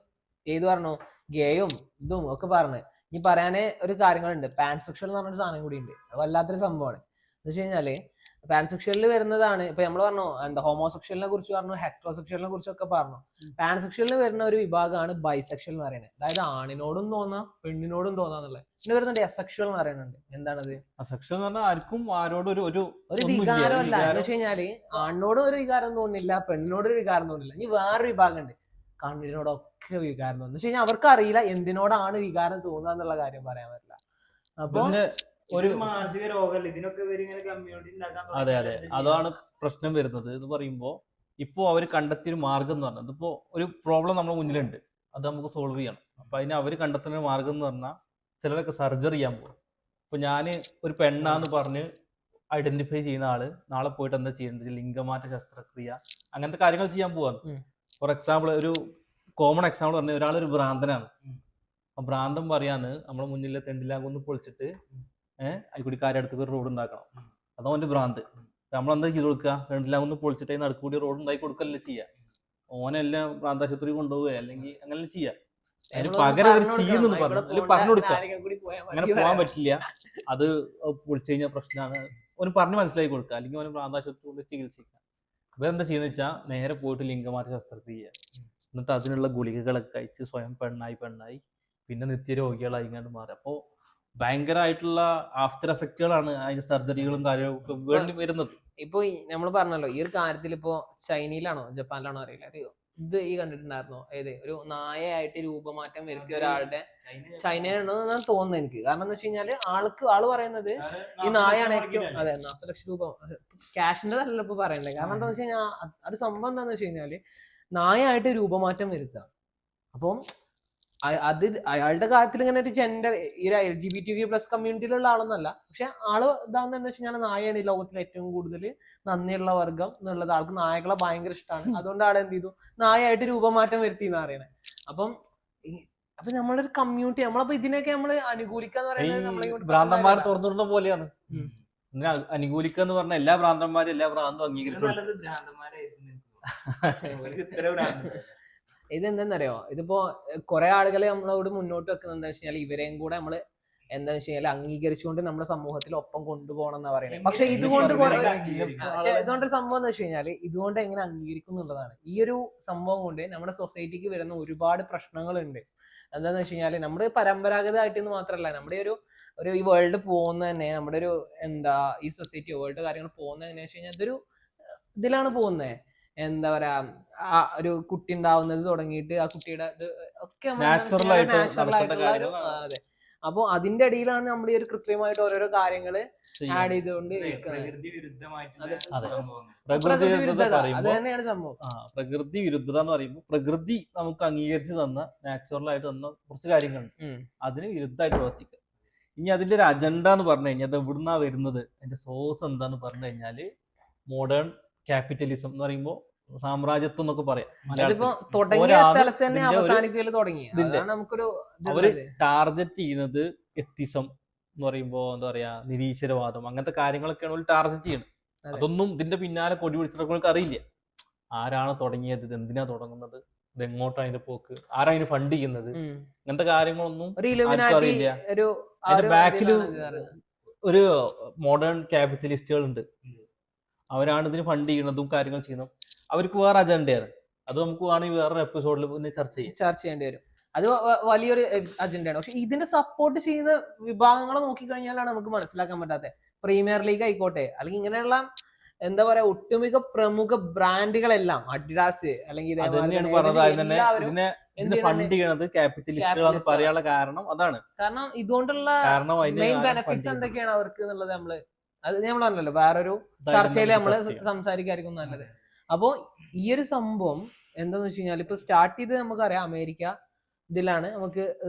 ഏത് പറഞ്ഞു, ഗേയും ഇതും ഒക്കെ പറഞ്ഞ് ഇനി പറയാനേ ഒരു കാര്യങ്ങളുണ്ട്. പാൻസെക്ഷൽ എന്ന് പറഞ്ഞൊരു സാധനം കൂടി ഉണ്ട്. അത് വല്ലാത്തൊരു സംഭവമാണ്. എന്ന് വെച്ച് കഴിഞ്ഞാല് പാൻസെക്ഷലിൽ വരുന്നതാണ് ഇപ്പൊ നമ്മൾ പറഞ്ഞു എന്താ ഹോമോസെക്ഷലിനെ കുറിച്ച് പറഞ്ഞു, ഹെക്ട്രോസെക്ഷലിനെ കുറിച്ചൊക്കെ പറഞ്ഞു. പാൻസെക്ഷലിൽ വരുന്ന ഒരു വിഭാഗമാണ് ബൈസെക്ഷൽ എന്ന് പറയുന്നത്. അതായത് ആണിനോടും തോന്നാം പെണ്ണിനോടും തോന്നാന്നുള്ളത്. പിന്നെ വരുന്നുണ്ട് അസെക്ഷൽ എന്ന് പറയുന്നുണ്ട്. എന്താണത്? അസെക്ഷൽ എന്ന് പറഞ്ഞാൽ ആർക്കും ആരോടും ഒരു വികാരമല്ല. എന്ന് വെച്ച് കഴിഞ്ഞാല് ആണിനോടും ഒരു വികാരം തോന്നില്ല, പെണ്ണിനോടും ഒരു വികാരം തോന്നില്ല. ഇനി വേറൊരു വിഭാഗം ഉണ്ട്, കണ്ണിനോടൊക്കെ വികാരം തോന്നുന്നു. എന്ന് വെച്ച് കഴിഞ്ഞാൽ അവർക്ക് അറിയില്ല എന്തിനോടാണ് വികാരം തോന്നുക എന്നുള്ള കാര്യം പറയാൻ പറ്റില്ല. അപ്പൊ ഒരു മാനസിക രോഗമല്ല ഇതിനൊക്കെ കമ്മ്യൂണിറ്റി ഉണ്ടാക്കാൻ. അതെ അതെ, അതാണ് പ്രശ്നം വരുന്നത്. എന്ന് പറയുമ്പോൾ ഇപ്പോൾ അവർ കണ്ടെത്തിയ ഒരു മാർഗം എന്ന് പറഞ്ഞാൽ ഇതിപ്പോ ഒരു പ്രോബ്ലം നമ്മുടെ മുന്നിലുണ്ട്, അത് നമുക്ക് സോൾവ് ചെയ്യണം. അപ്പൊ അതിന് അവർ കണ്ടെത്തുന്ന മാർഗം എന്ന് പറഞ്ഞാൽ ചിലരൊക്കെ സർജറി ചെയ്യാൻ പോകും. ഇപ്പൊ ഞാൻ ഒരു പെണ്ണാന്ന് പറഞ്ഞ് ഐഡന്റിഫൈ ചെയ്യുന്ന ആള് നാളെ പോയിട്ട് എന്താ ചെയ്യേണ്ടത്? ലിംഗമാറ്റ ശസ്ത്രക്രിയ അങ്ങനത്തെ കാര്യങ്ങൾ ചെയ്യാൻ പോവാന്ന്. ഫോർ എക്സാമ്പിൾ, ഒരു കോമൺ എക്സാമ്പിൾ പറഞ്ഞ ഒരാളൊരു ഭ്രാന്തനാണ്. ആ ഭ്രാന്തൻ പറയാന്ന് നമ്മുടെ മുന്നിലെ തെണ്ടിലാകൊന്ന് പൊളിച്ചിട്ട് അതിക്കൂടി കാര്യടുത്ത് ഒരു റോഡ് ഉണ്ടാക്കണം. അതാ ഓന്റെ ഭ്രാന്ത്. നമ്മളെന്താ ചെയ്ത് കൊടുക്കുക? തെണ്ടിലാകൊന്ന് പൊളിച്ചിട്ട് അതിന് അടുക്കൂടി റോഡ് ഉണ്ടാക്കി കൊടുക്കല്ലേ ചെയ്യാ. ഓനെല്ലാം ഭ്രാന്താശുപത്രി കൊണ്ടുപോവുക അല്ലെങ്കിൽ അങ്ങനെ ചെയ്യാം. അതിന് പകരം അവർ ചെയ്യുന്നു പറഞ്ഞു കൊടുക്കുക. അങ്ങനെ പോകാൻ പറ്റില്ല, അത് പൊളിച്ചു കഴിഞ്ഞാൽ പ്രശ്നമാണ്. ഓന് പറഞ്ഞ് മനസ്സിലാക്കി കൊടുക്കുക, അല്ലെങ്കിൽ ഓന് ഭ്രാന്താശുപത്രി കൊണ്ട് ചികിത്സിക്കാം. ഇവരെന്താ ചെയ്യുന്ന വെച്ചാൽ നേരെ പോയിട്ട് ലിംഗമാറ്റ ശസ്ത്രക്രിയ ചെയ്യുക. എന്നിട്ട് അതിനുള്ള ഗുളികകളൊക്കെ കഴിച്ച് സ്വയം പെണ്ണായി പിന്നെ നിത്യരോഗികളായി ഇങ്ങോട്ട് മാറി. അപ്പോൾ ഭയങ്കരമായിട്ടുള്ള ആഫ്റ്റർ എഫക്റ്റുകളാണ് അതിന്റെ സർജറികളും കാര്യങ്ങളൊക്കെ വേണ്ടി വരുന്നത്. ഇപ്പൊ നമ്മൾ പറഞ്ഞല്ലോ ഈ ഒരു കാര്യത്തിൽ ഇപ്പോ ചൈനയിലാണോ ജപ്പാനിലാണോ അറിയില്ല, ഇത് ഈ കണ്ടിട്ടുണ്ടായിരുന്നോ? ഒരു നായയായിട്ട് രൂപമാറ്റം വരുത്തിയ ഒരാളുടെ, ചൈനയാണോ എന്നാണ് തോന്നുന്നത് എനിക്ക്. കാരണം എന്ന് വെച്ച് കഴിഞ്ഞാല് ആള് പറയുന്നത് ഈ നായാണ് ഏറ്റവും 40 ലക്ഷം രൂപ ക്യാഷിന്റെ അല്ല ഇപ്പൊ പറയണ്ടേ. കാരണം എന്താന്ന് വെച്ച് കഴിഞ്ഞാൽ അത് സംഭവം എന്താന്ന് വെച്ച് കഴിഞ്ഞാല് നായായിട്ട് രൂപമാറ്റം വരുത്തുക. അപ്പം അത് അയാളുടെ കാര്യത്തിൽ ഇങ്ങനെ ഒരു ജെൻഡർ ഈ LGBTQ+ കമ്മ്യൂണിറ്റിയിലുള്ള ആളൊന്നല്ല. പക്ഷെ ആള് ഇതാന്ന് എന്താ വെച്ച് കഴിഞ്ഞാൽ നായയാണ് ഈ ലോകത്തിൽ ഏറ്റവും കൂടുതൽ നന്ദിയുള്ള വർഗം എന്നുള്ളത്. ആൾക്ക് നായകളെ ഭയങ്കര ഇഷ്ടമാണ്. അതുകൊണ്ട് ആൾ എന്ത് ചെയ്തു? നായായിട്ട് രൂപമാറ്റം വരുത്തി എന്ന് പറയണേ. അപ്പൊ നമ്മളൊരു കമ്മ്യൂണിറ്റി, നമ്മളപ്പോ ഇതിനൊക്കെ നമ്മൾ അനുകൂലിക്കാന്ന് പറയുന്നത് ഭ്രാന്തന്മാർ തുറന്നിടുന്ന പോലെയാണ്. അനുകൂലിക്കുക എന്ന് പറഞ്ഞാൽ എല്ലാ ഭ്രാന്തന്മാരും എല്ലാ ഭ്രാന്തും അംഗീകരിച്ചു. ഇതെന്തെന്നറിയോ? ഇതിപ്പോ കുറെ ആളുകളെ നമ്മളോട് മുന്നോട്ട് വെക്കുന്നത് എന്താ വെച്ച് കഴിഞ്ഞാൽ ഇവരെയും കൂടെ നമ്മള് എന്താ വെച്ച് കഴിഞ്ഞാൽ അംഗീകരിച്ചുകൊണ്ട് നമ്മുടെ സമൂഹത്തിൽ ഒപ്പം കൊണ്ടുപോകണം എന്നാ പറയുന്നത്. പക്ഷെ ഇതുകൊണ്ടൊരു സംഭവം എന്ന് വെച്ച് കഴിഞ്ഞാല് ഇതുകൊണ്ട് എങ്ങനെ അംഗീകരിക്കും എന്നുള്ളതാണ്. ഈ ഒരു സംഭവം കൊണ്ട് നമ്മുടെ സൊസൈറ്റിക്ക് വരുന്ന ഒരുപാട് പ്രശ്നങ്ങളുണ്ട്. എന്താന്ന് വെച്ച് കഴിഞ്ഞാല് നമ്മുടെ പരമ്പരാഗതമായിട്ടെന്ന് മാത്രമല്ല, നമ്മുടെ ഒരു ഈ വേൾഡ് പോകുന്ന തന്നെ, നമ്മുടെ ഒരു ഈ സൊസൈറ്റി വേൾഡ് കാര്യങ്ങൾ പോകുന്നത് എങ്ങനെയാ വെച്ച് കഴിഞ്ഞാൽ ഇതൊരു ഇതിലാണ് പോകുന്നത്. എന്താ പറയാ, ഒരു കുട്ടി ഉണ്ടാവുന്നത് തുടങ്ങിയിട്ട് ആ കുട്ടിയുടെ ഒക്കെ നാച്ചുറൽ ആയിട്ടുള്ള. അതെ. അപ്പൊ അതിന്റെ ഇടയിലാണ് നമ്മൾ ഈ ഒരു കൃത്യമായിട്ട് ഓരോരോ കാര്യങ്ങള് ആഡ് ചെയ്തുകൊണ്ട് അത് തന്നെയാണ് സംഭവം. പ്രകൃതി വിരുദ്ധത എന്ന് പറയുമ്പോൾ പ്രകൃതി നമുക്ക് അംഗീകരിച്ച് തന്ന നാച്ചുറൽ ആയിട്ട് തന്ന കുറച്ച് കാര്യങ്ങളുണ്ട്, അതിന് വിരുദ്ധമായിട്ട് പ്രവർത്തിക്കുക. ഇനി അതിന്റെ ഒരു അജണ്ട എന്ന് പറഞ്ഞു കഴിഞ്ഞാൽ അത് എവിടുന്നാ വരുന്നത്, അതിന്റെ സോഴ്സ് എന്താന്ന് പറഞ്ഞു കഴിഞ്ഞാല് മോഡേൺ ക്യാപിറ്റലിസം എന്ന് പറയുമ്പോൾ സാമ്രാജ്യത്വം എന്നൊക്കെ പറയാം. അവര് ടാർഗറ്റ് ചെയ്യുന്നത് എത്തിസം എന്ന് പറയുമ്പോ എന്താ പറയാ, നിരീശ്വരവാദം അങ്ങനത്തെ കാര്യങ്ങളൊക്കെയാണ് അവർ ടാർഗറ്റ് ചെയ്യുന്നത്. അതൊന്നും ഇതിന്റെ പിന്നാലെ കൊടി പിടിച്ചിടങ്ങൾക്ക് അറിയില്ല. ആരാണ് തുടങ്ങിയത്, ഇത് എന്തിനാ തുടങ്ങുന്നത്, ഇത് എങ്ങോട്ടാണ് അതിന്റെ പോക്ക്, ആരാ അതിന് ഫണ്ട് ചെയ്യുന്നത്, അങ്ങനത്തെ കാര്യങ്ങളൊന്നും അറിയില്ല. അതിന്റെ ബാക്കില് ഒരു മോഡേൺ ക്യാപിറ്റലിസ്റ്റുകൾ ഉണ്ട്, അവരാണ് ഇതിന് ഫണ്ട് ചെയ്യുന്നതും കാര്യങ്ങൾ ചെയ്യുന്നതും. അവർക്ക് വേറെ അജണ്ടയാണ്. അത് നമുക്ക് വേണമെങ്കിൽ വേറെ എപ്പിസോഡിൽ പിന്നെ ചർച്ച ചെയ്യേണ്ടി വരും. അത് വലിയൊരു അജണ്ടയാണ്. പക്ഷെ ഇതിന്റെ സപ്പോർട്ട് ചെയ്യുന്ന വിഭാഗങ്ങളെ നോക്കിക്കഴിഞ്ഞാലാണ് നമുക്ക് മനസ്സിലാക്കാൻ പറ്റാത്തത്. പ്രീമിയർ ലീഗ് ആയിക്കോട്ടെ, അല്ലെങ്കിൽ ഇങ്ങനെയുള്ള എന്താ പറയാ ഒട്ടുമിക്ക പ്രമുഖ ബ്രാൻഡുകളെല്ലാം അഡിഡാസ് അല്ലെങ്കിൽ ഫണ്ട് ചെയ്യണത് ക്യാപിറ്റലിസ്റ്റുകളാണ് പറയാനുള്ള കാരണം അതാണ്. കാരണം ഇതുകൊണ്ടുള്ള മെയിൻ ബെനിഫിറ്റ്സ് എന്തൊക്കെയാണ് അവർക്ക് എന്നുള്ളത് അത് നമ്മൾ പറഞ്ഞല്ലോ വേറൊരു ചർച്ചയിൽ നമ്മള് സംസാരിക്കായിരിക്കും നല്ലത്. അപ്പോ ഈ ഒരു സംഭവം എന്താന്ന് വെച്ച് കഴിഞ്ഞാൽ ഇപ്പൊ സ്റ്റാർട്ട് ചെയ്ത് നമുക്കറിയാം അമേരിക്ക ഇതിലാണ്. നമുക്ക്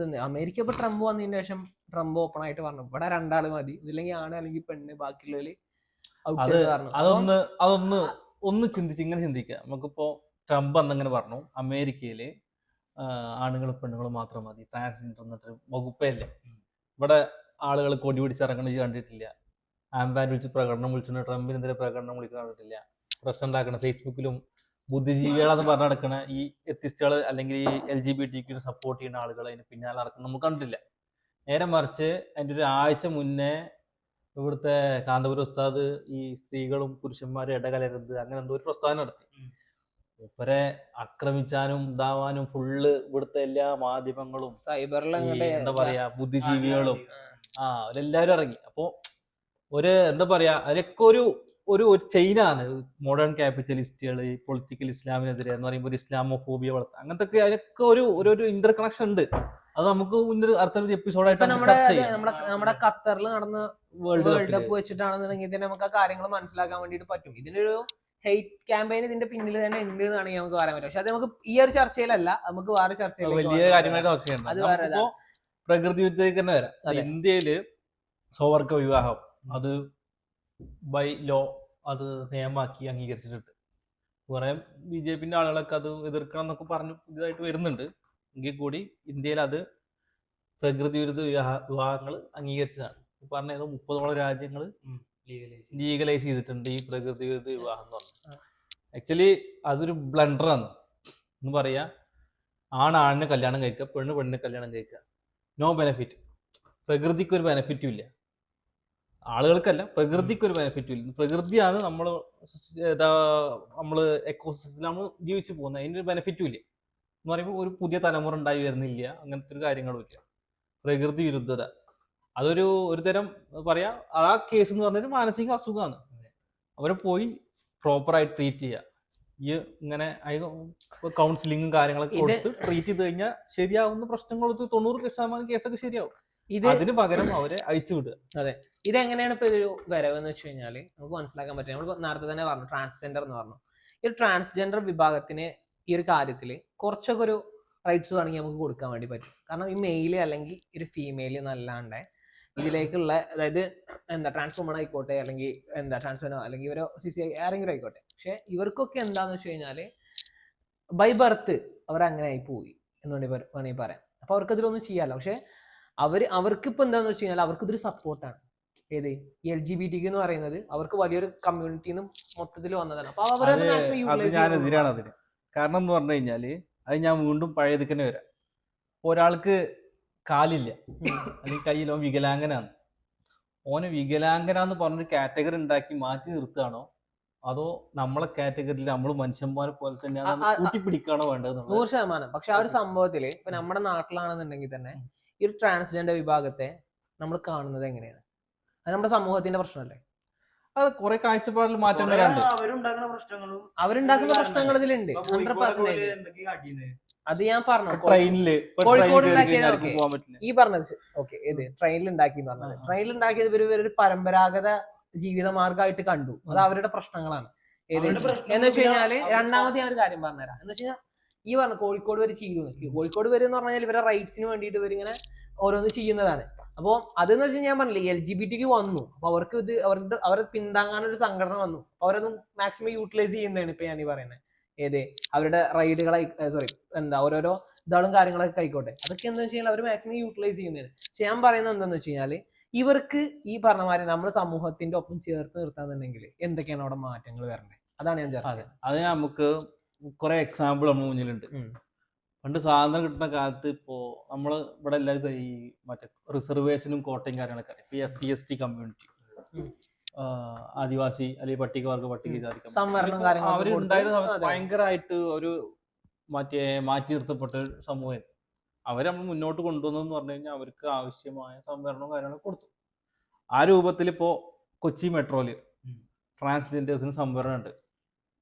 അമേരിക്ക ഇപ്പൊ ട്രംപ് വന്നതിന് ശേഷം ട്രംപ് ഓപ്പൺ ആയിട്ട് പറഞ്ഞു ഇവിടെ 2 ആള് മതി, ഇതില്ലെങ്കിൽ ആണ് അല്ലെങ്കിൽ പെണ്ണ്, ബാക്കിയുള്ളവര് ഒന്ന് ചിന്തിച്ച് ഇങ്ങനെ ചിന്തിക്കുക. നമുക്കിപ്പോ ട്രംപ് അന്നങ്ങനെ പറഞ്ഞു അമേരിക്കയില് ആണുങ്ങളും പെണ്ണുങ്ങളും മാത്രം മതി, ട്രാൻസ്ജെൻഡർ എന്നിട്ട് വകുപ്പേ ഇല്ല. ഇവിടെ ആളുകൾ കൊടി പിടിച്ചിറങ്ങണത് കണ്ടിട്ടില്ല, ആംബാൻഡ് വിളിച്ച് പ്രകടനം വിളിച്ചിട്ടുണ്ട്, ട്രംപിനെതിരെ പ്രകടനം വിളിക്കുന്ന കണ്ടിട്ടില്ല. പ്രശ്നം ഉണ്ടാക്കണ ഫേസ്ബുക്കിലും ബുദ്ധിജീവികളെന്ന് പറഞ്ഞ് നടക്കണ ഈ എത്തിസ്റ്റുകൾ അല്ലെങ്കിൽ ഈ LGBTQ സപ്പോർട്ട് ചെയ്യുന്ന ആളുകൾ അതിന് പിന്നാലെ നടക്കുന്ന നമുക്ക് കണ്ടിട്ടില്ല. നേരെ മറിച്ച് അതിൻ്റെ ഒരു ആഴ്ച മുന്നേ ഇവിടുത്തെ കാന്തപുരം ഉസ്താദ് ഈ സ്ത്രീകളും പുരുഷന്മാരും ഇടകലരുത് അങ്ങനെ എന്തോ ഒരു പ്രസ്താവന നടത്തി. ഇവരെ ആക്രമിച്ചാനും ഇതാവാനും ഫുള്ള് ഇവിടുത്തെ എല്ലാ മാധ്യമങ്ങളും സൈബറിൽ എന്താ പറയാ ബുദ്ധിജീവികളും അവരെല്ലാരും ഇറങ്ങി. അപ്പൊ ഒരു എന്താ പറയാ അതിലൊക്കെ ഒരു ഒരു ചെയിനാണ് മോഡേൺ ക്യാപിറ്റലിസ്റ്റുകൾ പൊളിറ്റിക്കൽ ഇസ്ലാമിനെതിരെ എന്ന് പറയുമ്പോൾ ഒരു ഇസ്ലാമോഫോബിയ വളർത്തുക അങ്ങനത്തെ അതിലൊക്കെ ഒരു ഇന്റർ കണക്ഷൻ ഉണ്ട്. അത് നമുക്ക് മുന്നൊരു അടുത്ത എപ്പിസോഡായിട്ട് നമ്മുടെ ഖത്തറിൽ നടന്ന വേൾഡ് കപ്പ് വെച്ചിട്ടാണെന്നുണ്ടെങ്കിൽ തന്നെ നമുക്ക് ആ കാര്യങ്ങൾ മനസ്സിലാക്കാൻ വേണ്ടിയിട്ട് പറ്റും. ഇതിനൊരു ഹെയ്റ്റ് ക്യാമ്പയിൻ ഇതിന്റെ പിന്നിൽ തന്നെ ഉണ്ട് എന്നാണ് നമുക്ക് പറയാൻ പറ്റും. പക്ഷെ അത് നമുക്ക് ഈ ഒരു ചർച്ചയിലല്ല, നമുക്ക് വേറെ ചർച്ചയിൽ വലിയ കാര്യമായിട്ട് പ്രകൃതി യുദ്ധത്തിൽ തന്നെ വരാം. ഇന്ത്യയില് സ്വവർഗ വിവാഹം അത് ബൈ ലോ അത് നിയമമാക്കി അംഗീകരിച്ചിട്ടുണ്ട്. കുറെ BJP ആളുകളൊക്കെ അത് എതിർക്കണം എന്നൊക്കെ പറഞ്ഞു ഇതായിട്ട് വരുന്നുണ്ട്. എങ്കിൽ കൂടി ഇന്ത്യയിൽ അത് പ്രകൃതി വിരുദ്ധ വിവാഹങ്ങൾ അംഗീകരിച്ചതാണ്. പറഞ്ഞ 30ഓളം രാജ്യങ്ങൾ ലീഗലൈസ് ചെയ്തിട്ടുണ്ട് ഈ പ്രകൃതി വിരുദ്ധ വിവാഹം എന്ന് പറഞ്ഞത്. ആക്ച്വലി അതൊരു ബ്ലണ്ടറാണ് എന്ന് പറയാ. ആണിനെ കല്യാണം കഴിക്കുക, പെണ്ണിനെ കല്യാണം കഴിക്കുക, നോ ബെനിഫിറ്റ്. പ്രകൃതിക്ക് ഒരു ബെനിഫിറ്റും ഇല്ല, ആളുകൾക്കല്ല പ്രകൃതിക്ക് ഒരു ബെനിഫിറ്റും ഇല്ല. പ്രകൃതിയാണ് നമ്മള് എക്കോസിസ്റ്റത്തിൽ നമ്മൾ ജീവിച്ചു പോകുന്നത്, അതിൻ്റെ ഒരു ബെനിഫിറ്റും ഇല്ല എന്ന് പറയുമ്പോൾ ഒരു പുതിയ തലമുറ ഉണ്ടായി വരുന്നില്ല, അങ്ങനത്തെ ഒരു കാര്യങ്ങളും ഇല്ല. പ്രകൃതി വിരുദ്ധത ഒരു തരം പറയാ ആ കേസ് എന്ന് പറഞ്ഞൊരു മാനസിക അസുഖമാണ്. അവരെ പോയി പ്രോപ്പറായിട്ട് ട്രീറ്റ് ചെയ്യുക. ഈ ഇങ്ങനെ കൗൺസിലിങ്ങും കാര്യങ്ങളൊക്കെ കൊടുത്ത് ട്രീറ്റ് ചെയ്ത് കഴിഞ്ഞാൽ ശരിയാവുന്ന പ്രശ്നങ്ങൾ 90% കേസൊക്കെ ശരിയാവും. അതിന് പകരം അവരെ അഴിച്ചു വിടുക. അതെ, ഇതെങ്ങനെയാണ് ഇപ്പൊ ഇതൊരു വരവെന്ന് വെച്ച് കഴിഞ്ഞാല് നമുക്ക് മനസ്സിലാക്കാൻ പറ്റും. നമ്മൾ നേരത്തെ തന്നെ പറഞ്ഞു ട്രാൻസ്ജെൻഡർ എന്ന് പറഞ്ഞു. ഈ ഒരു ട്രാൻസ്ജെൻഡർ വിഭാഗത്തിന് ഈ ഒരു കാര്യത്തിൽ കുറച്ചൊക്കെ ഒരു റൈറ്റ്സ് വേണമെങ്കിൽ നമുക്ക് കൊടുക്കാൻ വേണ്ടി പറ്റും. കാരണം ഈ മെയില് അല്ലെങ്കിൽ ഒരു ഫീമെയില് എന്നല്ലാണ്ട് ഇതിലേക്കുള്ള അതായത് ട്രാൻസ് വുമൺ ആയിക്കോട്ടെ അല്ലെങ്കിൽ ട്രാൻസ്ജെൻഡർ അല്ലെങ്കിൽ ഇവരോ CCI ആരെങ്കിലും ആയിക്കോട്ടെ, പക്ഷെ ഇവർക്കൊക്കെ എന്താന്ന് വെച്ച് കഴിഞ്ഞാല് ബൈ ബർത്ത് അവരങ്ങനെ ആയി പോയി എന്ന് വേണമെങ്കിൽ പറയാം. അപ്പൊ അവർക്ക് ഇതിലൊന്നും ചെയ്യാമല്ലോ. പക്ഷെ അവർക്ക് ഇപ്പൊ എന്താന്ന് വെച്ച് കഴിഞ്ഞാൽ അവർക്ക് ഇതൊരു സപ്പോർട്ടാണ്. ഏത് ഈ LGBTQ എന്ന് പറയുന്നത് അവർക്ക് വലിയൊരു കമ്മ്യൂണിറ്റിന്ന് മൊത്തത്തിൽ വന്നതാണ്. അപ്പൊ അവരത് മാക്സിമം യൂട്ടിലൈസ് ചെയ്യാൻ. കാരണം എന്ന് പറഞ്ഞു കഴിഞ്ഞാല് അത് ഞാൻ വീണ്ടും പഴയതിക്ക് തന്നെ വരാം. ഒരാൾക്ക് കാലില്ല അല്ലെങ്കിൽ കയ്യിലോ വികലാംഗനാണ്, ഓനെ വികലാംഗനാന്ന് പറഞ്ഞൊരു കാറ്റഗറി ഉണ്ടാക്കി മാറ്റി നിർത്തുകയാണോ അതോ നമ്മളെ കാറ്റഗറിയിൽ നമ്മൾ മനുഷ്യന്മാരെ പോലെ തന്നെയാണ് കൂട്ടിപ്പിടിക്കുകയാണോ വേണ്ടത്? 100%. പക്ഷെ ആ ഒരു സംഭവത്തില് ഇപ്പൊ നമ്മുടെ നാട്ടിലാണെന്നുണ്ടെങ്കിൽ തന്നെ ഈ ഒരു ട്രാൻസ്ജെൻഡർ വിഭാഗത്തെ നമ്മൾ കാണുന്നത് എങ്ങനെയാണ്? അത് നമ്മുടെ സമൂഹത്തിന്റെ പ്രശ്നമല്ലേ? അത് കുറെ കാഴ്ചപ്പാടിൽ മാറ്റം വരാണ്ട് അവരുണ്ടാക്കുന്ന പ്രശ്നങ്ങൾ ഇതിലുണ്ട് 100%. അത് ഞാൻ പറഞ്ഞു ട്രെയിനില് കോഴിക്കോട് ഉണ്ടാക്കിയത് ഈ പറഞ്ഞത് ഓക്കെ. ഏത് ട്രെയിനിൽ ഉണ്ടാക്കി പറഞ്ഞത്? ട്രെയിനിൽ ഉണ്ടാക്കിയത് ഇവര് പരമ്പരാഗത ജീവിത മാർഗമായിട്ട് കണ്ടു. അത് അവരുടെ പ്രശ്നങ്ങളാണ്. ഏത് എന്ന് വെച്ച് കഴിഞ്ഞാല് രണ്ടാമത് ഞാൻ ഒരു കാര്യം പറഞ്ഞുതരാം. എന്ന് വെച്ച് കഴിഞ്ഞാൽ ഈ പറഞ്ഞ കോഴിക്കോട് വരെ ചെയ്തു. കോഴിക്കോട് വരെ എന്ന് പറഞ്ഞാൽ ഇവരുടെ റൈറ്റ്സിന് വേണ്ടിയിട്ട് ഇവരിങ്ങനെ ഓരോന്ന് ചെയ്യുന്നതാണ്. അപ്പോൾ അതെന്ന് വെച്ചാൽ ഞാൻ പറഞ്ഞില്ലേ LGBTQ വന്നു, അപ്പൊ അവർക്ക് ഇത് അവരെ പിന്താങ്ങാനൊരു സംഘടന വന്നു. അപ്പൊ അവരത് മാക്സിമം യൂട്ടിലൈസ് ചെയ്യുന്നതാണ് ഇപ്പൊ ഞാൻ ഈ പറയുന്നത്. ഏത് അവരുടെ റൈഡുകളായി ഓരോരോ ഇതാളും കാര്യങ്ങളൊക്കെ ആയിക്കോട്ടെ, അതൊക്കെ എന്താ വെച്ച് കഴിഞ്ഞാൽ അവർ മാക്സിമം യൂട്ടിലൈസ് ചെയ്യുന്നതാണ്. പക്ഷെ ഞാൻ പറയുന്നത് എന്താണെന്ന് വെച്ച് കഴിഞ്ഞാൽ ഇവർക്ക് ഈ പറഞ്ഞ മാതിരി നമ്മുടെ സമൂഹത്തിന്റെ ഒപ്പം ചേർത്ത് നിർത്താന്നുണ്ടെങ്കിൽ എന്തൊക്കെയാണ് അവിടെ മാറ്റങ്ങൾ വരേണ്ടത്? അതാണ് ഞാൻ ചർച്ച ചെയ്യുന്നത്. അത് നമുക്ക് കുറെ എക്സാമ്പിൾ നമ്മുടെ മുന്നിലുണ്ട്. പണ്ട് സ്വാതന്ത്ര്യം കിട്ടുന്ന കാലത്ത് ഇപ്പോ നമ്മള് ഇവിടെ എല്ലാവർക്കും ഈ മറ്റേ റിസർവേഷനും കോട്ടയും കാര്യങ്ങളൊക്കെ ഇപ്പൊ SC/ST കമ്മ്യൂണിറ്റി, ആദിവാസി അല്ലെങ്കിൽ പട്ടികവർഗ പട്ടികജാതി അവരുണ്ടായത് ഭയങ്കരമായിട്ട് ഒരു മാറ്റി നിർത്തപ്പെട്ട ഒരു സമൂഹം. അവരെ നമ്മൾ മുന്നോട്ട് കൊണ്ടുവന്നെന്ന് പറഞ്ഞു കഴിഞ്ഞാൽ അവർക്ക് ആവശ്യമായ സംവരണവും കാര്യങ്ങളൊക്കെ കൊടുത്തു. ആ രൂപത്തിൽ ഇപ്പോ കൊച്ചി മെട്രോയില് ട്രാൻസ്ജെൻഡേഴ്സിന് സംവരണം ഉണ്ട്,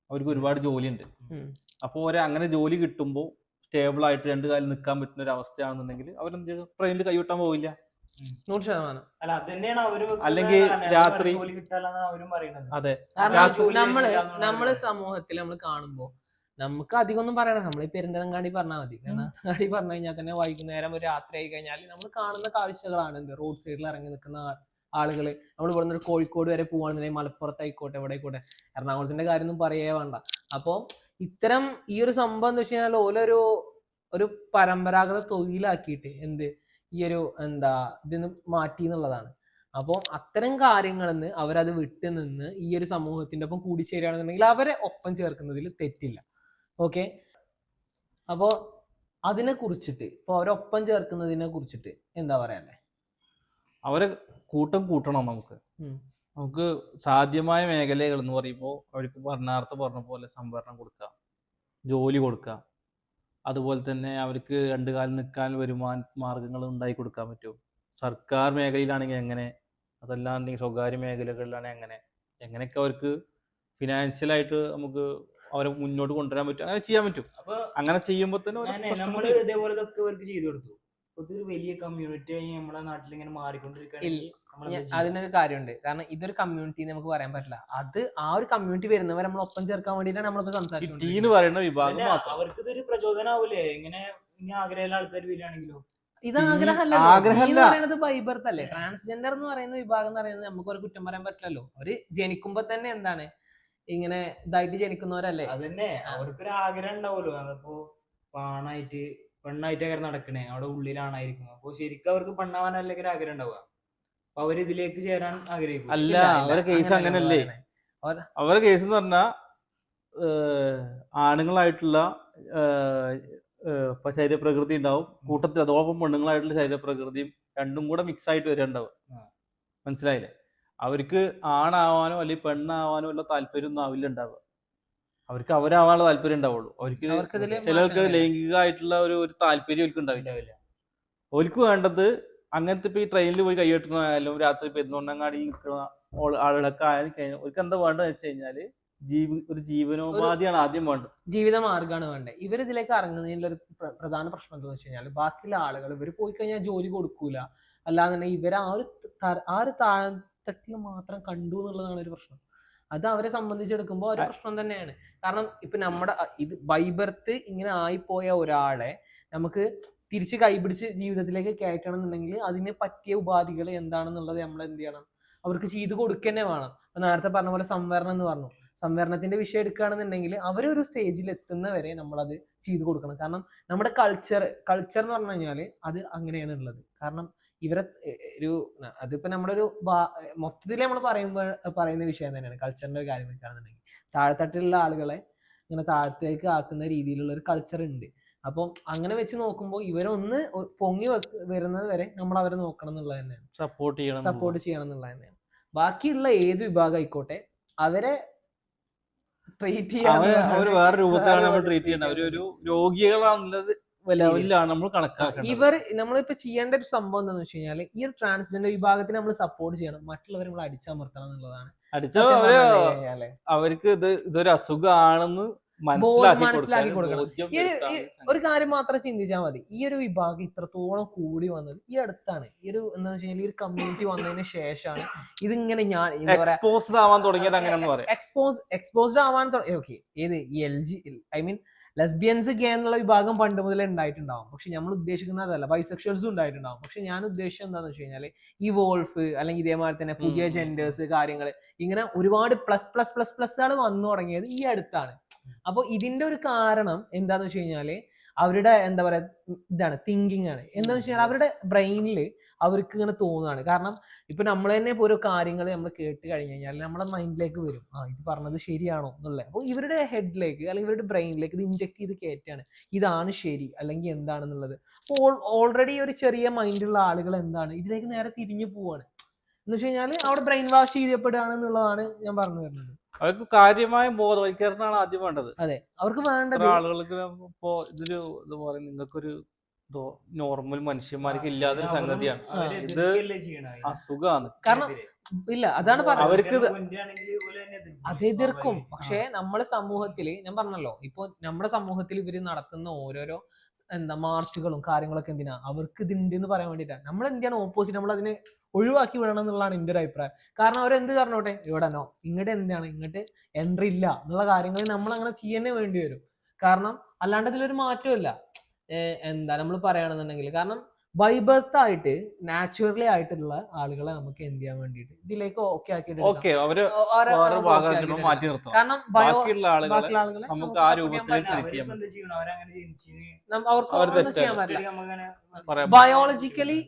അവർക്ക് ഒരുപാട് ജോലിയുണ്ട്. അപ്പോൾ അങ്ങനെ ജോലി കിട്ടുമ്പോൾ സ്റ്റേബിൾ ആയിട്ട് രണ്ടു കാലം നിൽക്കാൻ പറ്റുന്ന ഒരു അവസ്ഥയാണെന്നുണ്ടെങ്കിൽ അവരെന്ത് ട്രെയിനിൽ കൈവിട്ടാൻ പോവില്ല. 100%. അല്ലെങ്കിൽ രാത്രി അതെ, നമ്മള് സമൂഹത്തിൽ നമ്മൾ കാണുമ്പോ നമുക്ക് അധികം ഒന്നും പറയണം. നമ്മൾ ഈ പെരിന്തൽമണ്ണ പറഞ്ഞാൽ മതി. പെരിന്തൽമണ്ണ പറഞ്ഞു കഴിഞ്ഞാൽ തന്നെ വൈകുന്നേരം ഒരു രാത്രി ആയി കഴിഞ്ഞാൽ നമ്മൾ കാണുന്ന കാഴ്ചകളാണ് റോഡ് സൈഡിൽ ഇറങ്ങി നിൽക്കുന്ന ആളുകള്. നമ്മൾ ഇവിടെ നിന്ന് കോഴിക്കോട് വരെ പോവാണെന്നുണ്ടെങ്കിൽ മലപ്പുറത്തായിക്കോട്ടെ എവിടെ ആയിക്കോട്ടെ, എറണാകുളത്തിന്റെ കാര്യമൊന്നും പറയേ വേണ്ട. അപ്പൊ ഇത്തരം ഈ ഒരു സംഭവം എന്ന് വെച്ച് കഴിഞ്ഞാൽ ഒരു പരമ്പരാഗത തൊഴിലാക്കിയിട്ട് ഈ ഒരു ഇതിന്ന് മാറ്റി എന്നുള്ളതാണ്. അപ്പോൾ അത്തരം കാര്യങ്ങളിൽ നിന്ന് അവരത് വിട്ട് നിന്ന് ഈ ഒരു സമൂഹത്തിന്റെ ഒപ്പം കൂടിച്ചേരുകയാണെന്നുണ്ടെങ്കിൽ അവരെ ഒപ്പം ചേർക്കുന്നതിൽ തെറ്റില്ല. ഓക്കെ, അപ്പോൾ അതിനെ കുറിച്ചിട്ട് ഇപ്പോൾ അവരൊപ്പം ചേർക്കുന്നതിനെ കുറിച്ചിട്ട് എന്താ പറയാല്ലേ? അവരെ കൂട്ടണം നമുക്ക്. ഉം. നമുക്ക് സാധ്യമായ മേഖലകൾ എന്ന് പറയുമ്പോൾ അവർക്ക് നേരത്തെ പറഞ്ഞ പോലെ സംവരണം കൊടുക്കുക, ജോലി കൊടുക്കുക, അതുപോലെ തന്നെ അവർക്ക് രണ്ടു കാലം നിൽക്കാൻ വരുമാന മാർഗങ്ങൾ ഉണ്ടാക്കി കൊടുക്കാൻ പറ്റും. സർക്കാർ മേഖലയിലാണെങ്കിൽ എങ്ങനെ, അതല്ലാണ്ടെങ്കിൽ സ്വകാര്യ മേഖലകളിലാണെങ്കിൽ എങ്ങനെയൊക്കെ അവർക്ക് ഫിനാൻഷ്യലായിട്ട് നമുക്ക് അവരെ മുന്നോട്ട് കൊണ്ടുവരാൻ പറ്റും, അങ്ങനെ ചെയ്യാൻ പറ്റും. അപ്പൊ അങ്ങനെ ചെയ്യുമ്പോൾ തന്നെ നമ്മള് ഇതേപോലെ ഇതൊക്കെ അവർക്ക് ചെയ്തു കൊടുത്തു. ഇതൊരു വലിയ കമ്മ്യൂണിറ്റി ആയി നമ്മുടെ നാട്ടിൽ ഇങ്ങനെ മാറിക്കൊണ്ടിരിക്കുകയാണെങ്കിൽ അതിനൊരു കാര്യമുണ്ട്. കാരണം ഇതൊരു കമ്മ്യൂണിറ്റി നമുക്ക് പറയാൻ പറ്റില്ല. അത് ആ ഒരു കമ്മ്യൂണിറ്റി വരുന്നവരെ നമ്മൾ ഒപ്പം ചേർക്കാൻ വേണ്ടിയിട്ടാണ് നമ്മളിപ്പോ സംസാരിക്കുന്നത്. പറയുന്ന വിഭാഗം മാത്രം അവർക്ക് ഇതൊരു പ്രചോദനാവൂലേ ഇങ്ങനെ ഇനി ആഗ്രഹമുള്ള ആൾക്കാർ വരികയാണെങ്കിലോ? ഇത് ആഗ്രഹമല്ല പറയുന്നത് ബൈബർത്ത് അല്ലേ. ട്രാൻസ്ജെൻഡർ എന്ന് പറയുന്ന വിഭാഗം എന്ന് പറയുന്നത് നമുക്ക് ഒരു കുറ്റം പറയാൻ പറ്റില്ലല്ലോ. അവര് ജനിക്കുമ്പോ തന്നെ എന്താണ് ഇങ്ങനെ ഇതായിട്ട് ജനിക്കുന്നവരല്ലേ. അതന്നെ അവർക്കൊരു ആഗ്രഹം ഉണ്ടാവുമല്ലോ. അതിപ്പോ പെണ്ണായിട്ട് നടക്കണേ, അവിടെ ഉള്ളിലാണായിരിക്കും. അപ്പൊ ശരിക്കും അവർക്ക് പെണ്ണാവാനല്ലെങ്കിൽ ഒരു ആഗ്രഹം ഉണ്ടാവുക. അപ്പൊ അവര് ഇതിലേക്ക് ചേരാൻ ആഗ്രഹിക്കും. അല്ല, അവരുടെ കേസ് അങ്ങനല്ലേ. അവരുടെ കേസ് എന്ന് പറഞ്ഞാൽ ആണുങ്ങളായിട്ടുള്ള ശരീരപ്രകൃതി ഉണ്ടാവും, കൂട്ടത്തിൽ അതോടൊപ്പം പെണ്ണുങ്ങളായിട്ടുള്ള ശരീരപ്രകൃതിയും രണ്ടും കൂടെ മിക്സ് ആയിട്ട് വരണ്ടാവും. മനസ്സിലായില്ലേ? അവർക്ക് ആണാവാനോ അല്ലെങ്കിൽ പെണ്ണാവാനോ ഉള്ള താല്പര്യം ഒന്നും ആവില്ല ഉണ്ടാവുക. അവർക്ക് അവരാവാനുള്ള താല്പര്യം ഉണ്ടാവുള്ളൂ. അവർക്ക് ചിലർക്ക് ലൈംഗികമായിട്ടുള്ള ഒരു താല്പര്യം അവർക്ക് ഉണ്ടാവില്ല. അവർക്ക് വേണ്ടത് അങ്ങനത്തെ ഇപ്പൊ ഈ ട്രെയിനിൽ പോയി കൈയ്യെട്ടണമായാലും രാത്രി പെരുന്നൊന്നങ്ങാടി നിൽക്കുന്ന ആളുകളൊക്കെ ആയാലും കഴിഞ്ഞാൽ അവർക്ക് എന്താ വേണ്ടതെന്ന് വെച്ച് കഴിഞ്ഞാല് ഒരു ജീവനോപാധിയാണ് ആദ്യം വേണ്ടത്, ജീവിത മാർഗമാണ് വേണ്ടത്. ഇവരിതിലേക്ക് ഇറങ്ങുന്നതിനുള്ള ഒരു പ്രധാന പ്രശ്നം എന്താണെന്ന് വെച്ച് കഴിഞ്ഞാൽ ബാക്കിയുള്ള ആളുകൾ ഇവർ പോയി കഴിഞ്ഞാൽ ജോലി കൊടുക്കൂല, അല്ലാന്നുണ്ടെങ്കിൽ ഇവരെ ആ ഒരു താഴെത്തട്ടിൽ മാത്രം കണ്ടു എന്നുള്ളതാണ് ഒരു പ്രശ്നം. അത് അവരെ സംബന്ധിച്ചെടുക്കുമ്പോൾ ഒരു പ്രശ്നം തന്നെയാണ്. കാരണം ഇപ്പൊ നമ്മുടെ ഇത് ബൈബർത്ത് ഇങ്ങനെ ആയിപ്പോയ ഒരാളെ നമുക്ക് തിരിച്ച് കൈപിടിച്ച് ജീവിതത്തിലേക്ക് കയറ്റണം എന്നുണ്ടെങ്കിൽ അതിന് പറ്റിയ ഉപാധികൾ എന്താണെന്നുള്ളത് നമ്മൾ എന്ത് ചെയ്യണം, അവർക്ക് ചെയ്ത് കൊടുക്കുക തന്നെ വേണം. അപ്പൊ നേരത്തെ പറഞ്ഞ പോലെ സംവരണം എന്ന് പറഞ്ഞു, സംവരണത്തിന്റെ വിഷയം എടുക്കുകയാണെന്നുണ്ടെങ്കിൽ അവരൊരു സ്റ്റേജിൽ എത്തുന്നവരെ നമ്മളത് ചെയ്തു കൊടുക്കണം. കാരണം നമ്മുടെ കൾച്ചർ എന്ന് പറഞ്ഞു കഴിഞ്ഞാൽ അത് അങ്ങനെയാണ് ഉള്ളത്. കാരണം ഇവരെ ഒരു അതിപ്പോ നമ്മുടെ ഒരു മൊത്തത്തിൽ നമ്മൾ പറയുന്ന വിഷയം തന്നെയാണ് കൾച്ചറിന്റെ ഒരു കാര്യം വെക്കുകയാണെന്നുണ്ടെങ്കിൽ. താഴെത്തട്ടിലുള്ള ആളുകളെ ഇങ്ങനെ താഴത്തേക്ക് ആക്കുന്ന രീതിയിലുള്ള ഒരു കൾച്ചർ ഉണ്ട്. അപ്പം അങ്ങനെ വെച്ച് നോക്കുമ്പോൾ ഇവരൊന്ന് പൊങ്ങി വരുന്നത് വരെ നമ്മൾ അവരെ നോക്കണം എന്നുള്ളത് തന്നെയാണ്, സപ്പോർട്ട് ചെയ്യണം എന്നുള്ളത് തന്നെയാണ്. ബാക്കിയുള്ള ഏത് വിഭാഗം ആയിക്കോട്ടെ അവരെ ട്രീറ്റ് ചെയ്യാൻ വേറെ രൂപത്തിലാണ് നമ്മൾ ട്രീറ്റ് ചെയ്യേണ്ടത്. അവരൊരു രോഗികളാണുള്ളത് ലെവലിലാണ് നമ്മൾ കണക്കാക്കുന്നത്. നമ്മളിപ്പോ ചെയ്യേണ്ട ഒരു സംഭവം എന്താണെന്ന് വെച്ച് കഴിഞ്ഞാൽ ഈ ഒരു ട്രാൻസ്ജെൻഡർ വിഭാഗത്തിനെ നമ്മൾ സപ്പോർട്ട് ചെയ്യണം, മറ്റുള്ളവരെ നമ്മൾ അടിച്ചമർത്തണം എന്നുള്ളതാണ്. അവർക്ക് ഇതൊരു അസുഖമാണെന്ന് മനസ്സിലാക്കി കൊടുക്കണം. ഒരു കാര്യം മാത്രം ചിന്തിച്ചാൽ മതി, ഈ ഒരു വിഭാഗം ഇത്രത്തോളം കൂടി വന്നത് ഈ അടുത്താണ്. ഈ ഒരു എന്താ വെച്ച് കഴിഞ്ഞാൽ ഈ ഒരു കമ്മ്യൂണിറ്റി വന്നതിന് ശേഷമാണ് ഇതിങ്ങനെ ഞാൻ എന്താ പറയാ എക്സ്പോസ്ഡ് ആവാൻ ഓക്കെ. ഏത് ഐ മീൻ ലെസ്ബിയൻസ് ഗേ എന്നുള്ള വിഭാഗം പണ്ട് മുതലേ ഉണ്ടായിട്ടുണ്ടാവും. പക്ഷെ നമ്മൾ ഉദ്ദേശിക്കുന്നത് അതല്ല, ബൈസെക്ഷൽസും ഉണ്ടായിട്ടുണ്ടാവും. പക്ഷെ ഞാൻ ഉദ്ദേശിച്ചത് എന്താണെന്ന് വെച്ച് കഴിഞ്ഞാൽ ഈ വോൾഫ് അല്ലെങ്കിൽ ഇതേമാതിരി തന്നെ പുതിയ ജെൻഡേഴ്സ് കാര്യങ്ങൾ ഇങ്ങനെ ഒരുപാട് പ്ലസ് വന്നു തുടങ്ങിയത് ഈ അടുത്താണ്. അപ്പൊ ഇതിന്റെ ഒരു കാരണം എന്താന്ന് വെച്ച് കഴിഞ്ഞാല് അവരുടെ എന്താ പറയാ ഇതാണ് തിങ്കിങ് ആണ്. എന്താന്ന് വെച്ച് കഴിഞ്ഞാൽ അവരുടെ ബ്രെയിനിൽ അവർക്ക് ഇങ്ങനെ തോന്നുകയാണ്. കാരണം ഇപ്പൊ നമ്മൾ തന്നെ ഓരോ കാര്യങ്ങൾ നമ്മൾ കേട്ട് കഴിഞ്ഞ് കഴിഞ്ഞാൽ നമ്മളെ മൈൻഡിലേക്ക് വരും, ഇത് പറഞ്ഞത് ശരിയാണോ എന്നുള്ളത്. അപ്പോൾ ഇവരുടെ ഹെഡിലേക്ക് അല്ലെങ്കിൽ ഇവരുടെ ബ്രെയിനിലേക്ക് ഇത് ഇൻജെക്ട് ചെയ്ത് കയറ്റാണ്, ഇതാണ് ശരി അല്ലെങ്കിൽ എന്താണെന്നുള്ളത്. അപ്പോൾ ഓൾറെഡി ഒരു ചെറിയ മൈൻഡുള്ള ആളുകൾ എന്താണ് ഇതിലേക്ക് നേരെ തിരിഞ്ഞു പോവാണ് എന്ന് വെച്ച് കഴിഞ്ഞാൽ അവിടെ ബ്രെയിൻ വാഷ് ചെയ്യപ്പെടുകയാണെന്നുള്ളതാണ് ഞാൻ പറഞ്ഞു വരുന്നത്. അവർക്ക് കാര്യമായ ബോധവൽക്കരണമാണ് ആദ്യം വേണ്ടത്. അതെ, അവർക്ക് വേണ്ടത് ആളുകൾക്ക് ഇപ്പോ ഇതൊരു എന്താ പറയുക, നിങ്ങൾക്കൊരു നോർമൽ മനുഷ്യന്മാർക്ക് ഇല്ലാത്തൊരു സംഗതിയാണ്, ഇത് അസുഖമാണ്. കാരണം ഇല്ല, അതാണ് പറഞ്ഞത്, അവർക്ക് അത് എതിർക്കും. പക്ഷെ നമ്മുടെ സമൂഹത്തില് ഞാൻ പറഞ്ഞല്ലോ, ഇപ്പൊ നമ്മുടെ സമൂഹത്തിൽ ഇവര് നടത്തുന്ന ഓരോരോ മാർച്ചുകളും കാര്യങ്ങളൊക്കെ എന്തിനാ, അവർക്ക് ഇതുണ്ട് എന്ന് പറയാൻ വേണ്ടിയിട്ടാണ്. നമ്മൾ എന്തിനാണ് ഓപ്പോസിറ്റ്, നമ്മൾ അതിനെ ഒഴിവാക്കി വിടണം എന്നുള്ളതാണ് എൻ്റെ ഒരു അഭിപ്രായം. കാരണം അവരെന്ത് പറഞ്ഞോട്ടെ, ഇവിടെനോ ഇങ്ങോട്ട് എന്താണ് ഇങ്ങോട്ട് എൻട്രി ഇല്ല എന്നുള്ള കാര്യങ്ങൾ നമ്മൾ അങ്ങനെ ചെയ്യാനേ വേണ്ടി വരും. കാരണം അല്ലാണ്ട് ഇതിലൊരു മാറ്റമില്ല. എന്താ നമ്മൾ പറയുകയാണെന്നുണ്ടെങ്കിൽ, കാരണം ബൈബർത്ത് ആയിട്ട് നാച്ചുറലി ആയിട്ടുള്ള ആളുകളെ നമുക്ക് എന്ത് ചെയ്യാൻ വേണ്ടിയിട്ട് ഇതിലേക്ക് ഓക്കെ ആക്കിയിട്ട്, കാരണം ബാക്കിയുള്ള ആളുകളെ അവർക്ക് ചെയ്യാൻ പറ്റില്ല. ബയോളജിക്കലി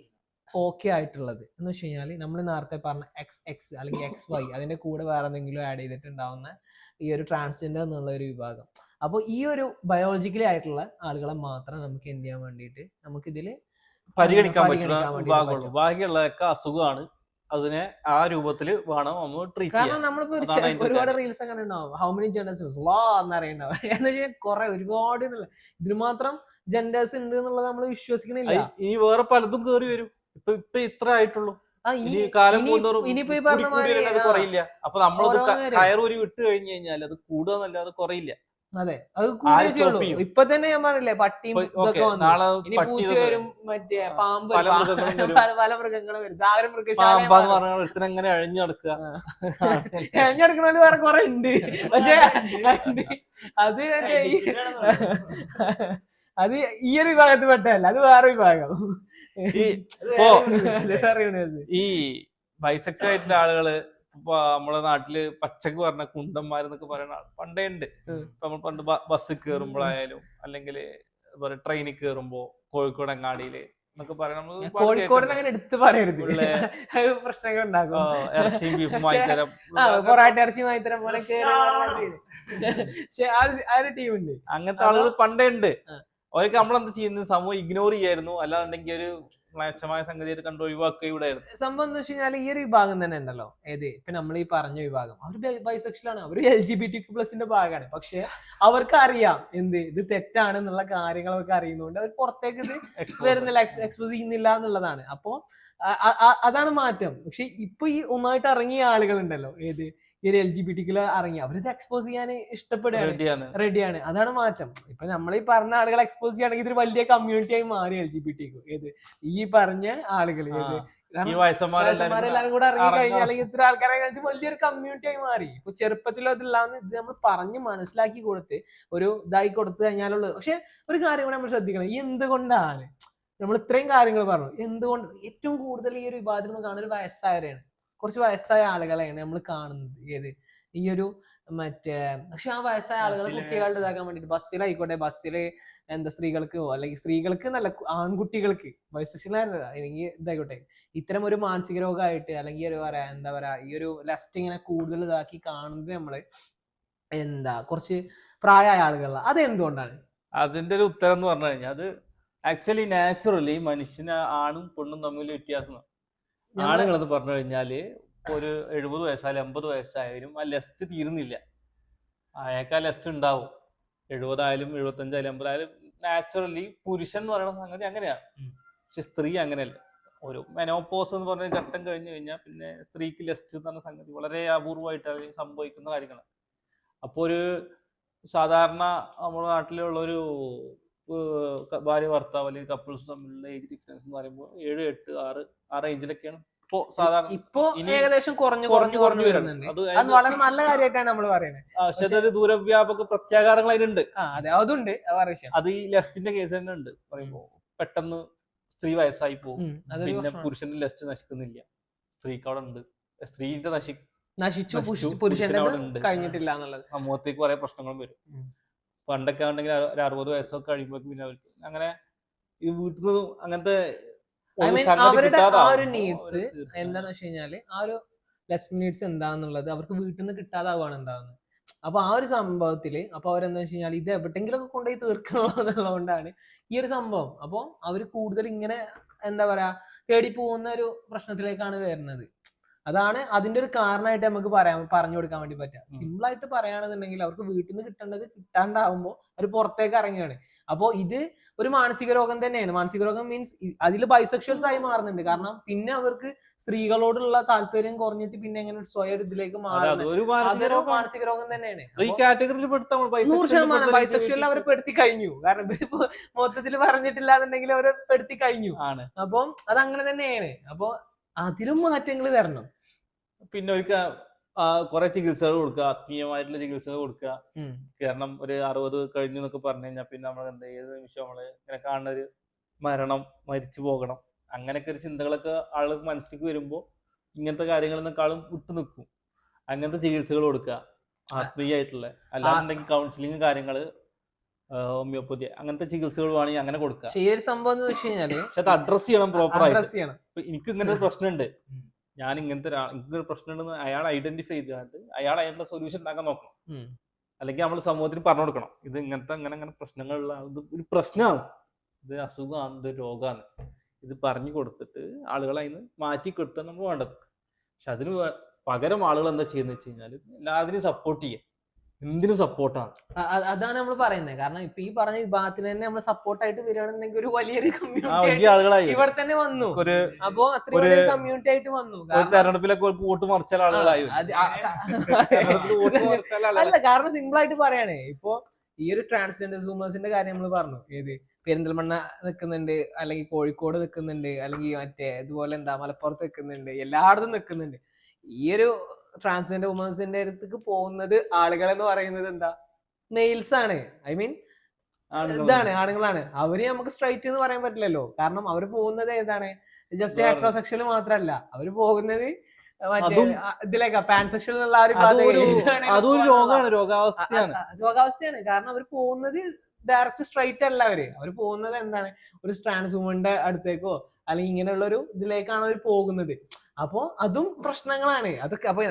ഓക്കെ ആയിട്ടുള്ളത് എന്ന് വെച്ച് കഴിഞ്ഞാൽ നമ്മൾ നേരത്തെ പറഞ്ഞ XX അല്ലെങ്കിൽ XY അതിന്റെ കൂടെ വേറെ എന്തെങ്കിലും ആഡ് ചെയ്തിട്ടുണ്ടാവുന്ന ഈ ഒരു ട്രാൻസ്ജെൻഡർ എന്നുള്ള ഒരു വിഭാഗം. അപ്പോൾ ഈ ഒരു ബയോളജിക്കലി ആയിട്ടുള്ള ആളുകളെ മാത്രം നമുക്ക് എന്ത് ചെയ്യാൻ വേണ്ടിയിട്ട് നമുക്കിതിൽ പരിഗണിക്കാൻ പറ്റുന്ന പരിഗണിക്കാൻ വേണ്ടി വിഭാഗമുള്ളൂ. പറ്റും. ബാക്കിയുള്ളതൊക്കെ അസുഖമാണ്. അതിനെ ആ രൂപത്തിൽ വേണം നമ്മൾ ട്രീറ്റ് കാരണം ചെയ്യാൻ. നമ്മളിപ്പോ അതാണ് അതിന്റെ ഒരുപാട് കാര്യം. റീൽസ് അങ്ങനെ ഉണ്ടാവും, ഹൗ മെനി ജെൻഡേഴ്സ് ലോ എന്നറിയണ്ടാവും എന്ന് വെച്ചാൽ കുറെ ഒരുപാട് ഇതിന് മാത്രം ജെൻഡേഴ്സ് ഉണ്ട് എന്നുള്ളത് നമ്മൾ വിശ്വസിക്കണില്ല. ഇനി വേറെ പലതും കേറി വരും. ഇപ്പൊ ഇത്ര ആയിട്ടുള്ളൂ. ആ, ഇനി കാലം പോകുന്നതോറും ഇനിയിപ്പോ ഈ പറഞ്ഞ മാതിരി അത് കുറയില്ല. അപ്പൊ നമ്മളത് ഓരോന്നേരം. കയറൂരി വിട്ട് കഴിഞ്ഞു കഴിഞ്ഞാൽ അത് കൂടുകയെന്നല്ലാതെ കുറയില്ല. അതെ, അത് കൂടിയേ stop ചെയ്യുള്ളൂ. ചെയ്യും? ഇപ്പൊ തന്നെ ഞാൻ പറഞ്ഞില്ലേ പട്ടിയും ഇതൊക്കെ വന്നു. നാളെ ഇനി പട്ടി പൂച്ച വരും, മറ്റേ പാമ്പ് പല വരും, മൃഗങ്ങളും വരും. പല മൃഗങ്ങളും വരും. ആരും പാമ്പാന്ന് പറഞ്ഞാൽ ഒരുത്തൻ എങ്ങനെ അഴിഞ്ഞു നടക്കുക. മൃഗശാല വേറെ കുറെ ഉണ്ട്. പക്ഷെ അത് മറ്റേ അത് ഈ ഒരു വിഭാഗത്തിൽ പെട്ടതല്ല, അത് വേറെ വിഭാഗം. വേറെ യൂണിവേഴ്സ്. ഈ ബൈസെക്സ് ആയിട്ടുള്ള ആളുകള് ഇപ്പൊ നമ്മളെ നാട്ടില് പച്ചക്ക് പറഞ്ഞ കുണ്ടന്മാരെന്നൊക്കെ പറയുന്ന ആൾ പണ്ടേ ഉണ്ട്. ഇപ്പൊ നമ്മൾ പണ്ട് ബസ്സിൽ കയറുമ്പോഴായാലും അല്ലെങ്കിൽ ട്രെയിനിൽ കയറുമ്പോ കോഴിക്കോട് അങ്ങാടിയില് എന്നൊക്കെ പറയാം. കോഴിക്കോടിന് അങ്ങനെ എടുത്ത് പറയരുത്, പ്രശ്നങ്ങൾ ഉണ്ടാകും. ഇറച്ചിയും ബീഫും വാങ്ങിത്തരാം, പൊറാട്ട ഇറച്ചി വാങ്ങിത്തരാം പോലെ പക്ഷെ ആ ഒരു ടീമുണ്ട്. അങ്ങനത്തെ ആളുകൾ പണ്ടേ ഉണ്ട്. അവർക്ക് നമ്മളെന്താ ചെയ്യുന്നത്, സമൂഹം ഇഗ്നോർ ചെയ്യായിരുന്നു. അല്ലാന്നുണ്ടെങ്കിൽ ഒരു മ്ലേച്ഛമായ സംഗതിയായിട്ട് കണ്ട് ഒഴിവാക്കുകയായിരുന്നു. സംഭവം എന്ന് വെച്ച് കഴിഞ്ഞാൽ ഈ ഒരു വിഭാഗം തന്നെ ഉണ്ടല്ലോ, ഏത് ഇപ്പൊ നമ്മൾ ഈ പറഞ്ഞ വിഭാഗം, അവർ ബൈസെക്ഷലാണ്, അവർ LGBTQ+ ഭാഗമാണ്. പക്ഷെ അവർക്ക് അറിയാം ഇത് തെറ്റാണെന്നുള്ള കാര്യങ്ങളൊക്കെ അറിയുന്നതുകൊണ്ട് അവർ പുറത്തേക്ക് ഇത് വരുന്നില്ല, എക്സ്പോസ് ചെയ്യുന്നില്ല എന്നുള്ളതാണ്. അപ്പോ അതാണ് മാറ്റം. പക്ഷെ ഇപ്പൊ ഈ ഒന്നായിട്ട് ഇറങ്ങിയ ആളുകളുണ്ടല്ലോ, ഈ ഒരു LGBTQ ഇറങ്ങി, അവരിത് എക്സ്പോസ് ചെയ്യാൻ ഇഷ്ടപ്പെടുകയാണ്, റെഡിയാണ്. അതാണ് മാറ്റം. ഇപ്പൊ നമ്മൾ ഈ പറഞ്ഞ ആളുകളെ എക്സ്പോസ് ചെയ്യുകയാണെങ്കിൽ ഇതൊരു വലിയ കമ്മ്യൂണിറ്റി ആയി മാറി LGBTQ. ഈ പറഞ്ഞ ആളുകൾ വയസ്സന്മാരെല്ലാരും കൂടെ ഇറങ്ങി കഴിഞ്ഞാൽ, അല്ലെങ്കിൽ ഇത്ര ആൾക്കാരെ കഴിഞ്ഞ് വലിയൊരു കമ്മ്യൂണിറ്റി ആയി മാറി. ഇപ്പൊ ചെറുപ്പത്തിലും അതില്ലാന്ന് ഇത് നമ്മൾ പറഞ്ഞ് മനസ്സിലാക്കി കൊടുത്ത് ഒരു ഇതായി കൊടുത്തു കഴിഞ്ഞാലുള്ളത്. പക്ഷെ ഒരു കാര്യം കൂടെ നമ്മൾ ശ്രദ്ധിക്കണം, ഈ എന്തുകൊണ്ടാണ് നമ്മൾ ഇത്രയും കാര്യങ്ങൾ പറഞ്ഞു, എന്തുകൊണ്ട് ഏറ്റവും കൂടുതൽ ഈ ഒരു വിഭാഗത്തിൽ നമ്മൾ കാണുന്ന ഒരു വയസ്സായവരെയാണ്, കുറച്ച് വയസ്സായ ആളുകളെയാണ് നമ്മൾ കാണുന്നത്. ഈ ഒരു മറ്റേ പക്ഷെ ആ വയസ്സായ ആളുകൾ കുട്ടികളുടെ ഇതാക്കാൻ വേണ്ടിട്ട് ബസ്സിലായിക്കോട്ടെ, ബസ്സില് സ്ത്രീകൾക്കോ അല്ലെങ്കിൽ സ്ത്രീകൾക്ക് നല്ല ആൺകുട്ടികൾക്ക് അല്ലെങ്കിൽ ഇതായിക്കോട്ടെ, ഇത്തരം ഒരു മാനസിക രോഗമായിട്ട് അല്ലെങ്കിൽ ഒരു ഈ ഒരു ലസ്റ്റ് ഇങ്ങനെ കൂടുതൽ ഇതാക്കി കാണുന്നത് നമ്മള് കുറച്ച് പ്രായമായ ആളുകളാണ്. അത് എന്തുകൊണ്ടാണ്? അതിന്റെ ഒരു ഉത്തരം എന്ന് പറഞ്ഞു കഴിഞ്ഞാൽ, അത് ആക്ച്വലി നാച്ചുറലി മനുഷ്യന് ആണും പെണ്ണും തമ്മിൽ വ്യത്യാസം. ആണുങ്ങൾ എന്ന് പറഞ്ഞു കഴിഞ്ഞാല് ഒരു 70 വയസ്സായാലും 80 വയസ്സായാലും ആ ലെസ്റ്റ് തീരുന്നില്ല. അയാൾക്ക് ആ ലെസ്റ്റ് ഉണ്ടാവും. 70 ആയാലും 75 ആയാലും 80 ആയാലും നാച്ചുറലി പുരുഷൻ എന്ന് പറയുന്ന സംഗതി അങ്ങനെയാണ്. പക്ഷെ സ്ത്രീ അങ്ങനെയല്ല. ഒരു മെനോപോസ് എന്ന് പറഞ്ഞ ഘട്ടം കഴിഞ്ഞു കഴിഞ്ഞാൽ പിന്നെ സ്ത്രീക്ക് ലെസ്റ്റ് എന്ന് പറഞ്ഞ സംഗതി വളരെ അപൂർവമായിട്ട് സംഭവിക്കുന്ന കാര്യങ്ങളാണ്. അപ്പോൾ ഒരു സാധാരണ നമ്മുടെ നാട്ടിലുള്ള ഒരു ഭാര്യ ഭർത്താവ് അല്ലെങ്കിൽ കപ്പിൾസ് തമ്മിലുള്ള ഏജ് ഡിഫറൻസ് എന്ന് പറയുമ്പോൾ 7, 8, 6 ആ റേഞ്ചിലൊക്കെയാണ് ഇപ്പോ സാധാരണ. ഇപ്പൊ ഏകദേശം കുറഞ്ഞു വരുന്നുണ്ട്. അത് വളരെ നല്ല കാര്യമായിട്ടാണ് നമ്മൾ പറയുന്നത്. പക്ഷെ അതൊരു ദൂരവ്യാപക പ്രത്യാഘാതങ്ങൾ അതിനുണ്ട്. അതെ, അതുണ്ട്. അത് ഈ ലെസ്റ്റിന്റെ കേസ് തന്നെ ഉണ്ട്. പറയുമ്പോ പെട്ടെന്ന് സ്ത്രീ വയസ്സായി പോകും, പിന്നെ പുരുഷന്റെ ലെസ്റ്റ് നശിക്കുന്നില്ല, സ്ത്രീക്ക് അവിടെ ഉണ്ട്. സ്ത്രീന്റെ നശിച്ചു, പുരുഷന്റെ കഴിഞ്ഞിട്ടില്ല എന്നുള്ളത്. സമൂഹത്തേക്ക് കുറെ പ്രശ്നങ്ങളും വരും. പണ്ടൊക്കെ ഉണ്ടെങ്കിൽ ഒരു 60 വയസ്സൊക്കെ കഴിയുമ്പോൾ പിന്നെ അവർക്ക് അങ്ങനെ ഈ വീട്ടിൽ നിന്ന് അങ്ങനത്തെ അവരുടെ ആ ഒരു നീഡ്സ് എന്താന്ന് വെച്ച് കഴിഞ്ഞാല്, ആ ഒരു ലെസ്ബിയൻ നീഡ്സ് എന്താണെന്നുള്ളത് അവർക്ക് വീട്ടിൽ നിന്ന് കിട്ടാതാവുകയാണ് ഉണ്ടാകുന്നത്. അപ്പൊ ആ ഒരു സംഭവത്തില് അപ്പൊ അവരെന്താ വെച്ച് കഴിഞ്ഞാൽ ഇത് എവിടെയെങ്കിലും ഒക്കെ കൊണ്ടുപോയി തീർക്കണമെന്നുള്ളതുകൊണ്ടാണ് ഈ ഒരു സംഭവം. അപ്പൊ അവര് കൂടുതൽ ഇങ്ങനെ തേടി പോകുന്ന ഒരു പ്രശ്നത്തിലേക്കാണ് വരുന്നത്. അതാണ് അതിന്റെ ഒരു കാരണമായിട്ട് നമുക്ക് പറഞ്ഞു കൊടുക്കാൻ വേണ്ടി പറ്റുക. സിമ്പിൾ ആയിട്ട് പറയുകയാണെന്നുണ്ടെങ്കിൽ, അവർക്ക് വീട്ടിൽ നിന്ന് കിട്ടാണ്ടാവുമ്പോൾ അവർ പുറത്തേക്ക് ഇറങ്ങുകയാണ്. അപ്പോൾ ഇത് ഒരു മാനസിക രോഗം തന്നെയാണ്. മാനസിക രോഗം മീൻസ് അതിൽ ബൈസെക്ഷൽസ് ആയി മാറുന്നുണ്ട്. കാരണം പിന്നെ അവർക്ക് സ്ത്രീകളോടുള്ള താല്പര്യം കുറഞ്ഞിട്ട് പിന്നെ എങ്ങനെ സ്വയം ഇതിലേക്ക് മാറുന്നത് അതൊരു മാനസിക രോഗം തന്നെയാണ്. 100% ബൈസെക്ഷൽ അവരെ പെടുത്തി കഴിഞ്ഞു. കാരണം ഇവരിപ്പോ മൊത്തത്തിൽ പറഞ്ഞിട്ടില്ല എന്നുണ്ടെങ്കിൽ അവരെ പെടുത്തി കഴിഞ്ഞു. അപ്പം അതങ്ങനെ തന്നെയാണ്. അപ്പൊ അതിലും മാറ്റങ്ങൾ വരണം. പിന്നെ ഒരിക്കൽ കുറെ ചികിത്സകൾ കൊടുക്കുക, ആത്മീയമായിട്ടുള്ള ചികിത്സകൾ കൊടുക്കുക. കാരണം ഒരു 60 കഴിഞ്ഞു എന്നൊക്കെ പറഞ്ഞു കഴിഞ്ഞാൽ പിന്നെ നമ്മൾ ഏത് നിമിഷം നമ്മള് ഇങ്ങനെ കാണുന്ന ഒരു മരിച്ചു പോകണം, അങ്ങനെയൊക്കെ ഒരു ചിന്തകളൊക്കെ ആളുകൾക്ക് മനസ്സിലേക്ക് വരുമ്പോൾ ഇങ്ങനത്തെ കാര്യങ്ങളിൽ നിന്നേക്കാളും വിട്ടു നിൽക്കും. അങ്ങനത്തെ ചികിത്സകൾ കൊടുക്കുക ആത്മീയമായിട്ടുള്ള. അല്ലാന്നുണ്ടെങ്കിൽ കൗൺസിലിംഗ് കാര്യങ്ങള്, ഹോമിയോപ്പതി അങ്ങനത്തെ ചികിത്സകൾ വേണമെങ്കിൽ അങ്ങനെ കൊടുക്കുക. ഈ ഒരു സംഭവം എന്ന് വെച്ച് കഴിഞ്ഞാല് പക്ഷെ അത് അഡ്രസ് ചെയ്യണം പ്രോപ്പറായിട്ട്. എനിക്ക് ഇങ്ങനെ ഒരു പ്രശ്നമുണ്ട്, ഞാൻ ഇങ്ങനൊരു പ്രശ്നമുണ്ടെന്ന് അയാൾ ഐഡന്റിഫൈ ചെയ്തിട്ട് അയാൾ അതിനുള്ള സൊല്യൂഷൻ ഉണ്ടാക്കാൻ നോക്കണം. അല്ലെങ്കിൽ നമ്മൾ സമൂഹത്തിന് പറഞ്ഞു കൊടുക്കണം, ഇത് ഇങ്ങനത്തെ അങ്ങനെ പ്രശ്നങ്ങളുള്ള ഒരു പ്രശ്നമാണ്, ഇത് അസുഖമാണ്, ഇത് രോഗമാണ്, ഇത് പറഞ്ഞു കൊടുത്തിട്ട് ആളുകളെ അതിന് മാറ്റി കൊടുത്താണ് നമ്മൾ വേണ്ടത്. പക്ഷെ അതിന് പകരം ആളുകൾ എന്താ ചെയ്യുന്നത് വെച്ച് കഴിഞ്ഞാൽ എല്ലാത്തിനും സപ്പോർട്ട് ചെയ്യുക, എന്തിനും സപ്പോർട്ടാണ്. അതാണ് നമ്മൾ പറയുന്നത്. കാരണം ഇപ്പൊ ഈ പറഞ്ഞ വിഭാഗത്തിന് തന്നെ നമ്മൾ സപ്പോർട്ടായിട്ട് വരികയാണെന്നുണ്ടെങ്കിൽ ഒരു വലിയൊരു വലിയ കമ്മ്യൂണിറ്റി ആളുകളായി ഇവിടെ തന്നെ വന്നു. ഒരു അപ്പോ അത്രയും വലിയൊരു കമ്മ്യൂണിറ്റി ആയിട്ട് വന്നു. തെരഞ്ഞെടുപ്പിലൊക്കെ വോട്ട് മറിച്ചാൽ ആളുകളായി. അല്ല, കാരണം സിമ്പിൾ ആയിട്ട് പറയണേ, ഇപ്പൊ ഈ ഒരു ട്രാൻസ്ജെൻഡർ സൂമേഴ്സിന്റെ കാര്യം നമ്മൾ പറഞ്ഞു. ഏത് പെരിന്തൽമണ്ണ നിൽക്കുന്നുണ്ട്, അല്ലെങ്കിൽ കോഴിക്കോട് നിൽക്കുന്നുണ്ട്, അല്ലെങ്കിൽ മറ്റേ ഇതുപോലെ എന്താ മലപ്പുറത്ത് നിൽക്കുന്നുണ്ട്, എല്ലായിടത്തും നിൽക്കുന്നുണ്ട്. ഈ ഒരു ട്രാൻസ്ജെൻഡർ വുമേഴ്സിന്റെ അടുത്തേക്ക് പോകുന്നത് ആളുകൾ എന്ന് പറയുന്നത് എന്താ, മെയിൽസ് ആണ്. ഐ മീൻ ഇതാണ്, ആണുങ്ങളാണ്. അവര് നമുക്ക് സ്ട്രൈറ്റ് എന്ന് പറയാൻ പറ്റില്ലല്ലോ. കാരണം അവര് പോകുന്നത് ഏതാണ്, ജസ്റ്റ് ഹെറ്ററോസെക്ഷൽ മാത്രല്ല, അവര് പോകുന്നത് മറ്റേ ഇതിലേക്കാ പാൻസെക്ഷൽ എന്നുള്ള ആ ഒരു രോഗാവസ്ഥയാണ്. കാരണം അവർ പോകുന്നത് ഡയറക്റ്റ് സ്ട്രൈറ്റ് അല്ല. അവര് പോകുന്നത് എന്താണ്, ഒരു ട്രാൻസ് വുമന്റെ അടുത്തേക്കോ അല്ലെങ്കിൽ ഇങ്ങനെയുള്ള ഒരു ഇതിലേക്കാണ് അവർ പോകുന്നത്. അപ്പോ അതും പ്രശ്നങ്ങളാണ് അതൊക്കെ. അപ്പൊ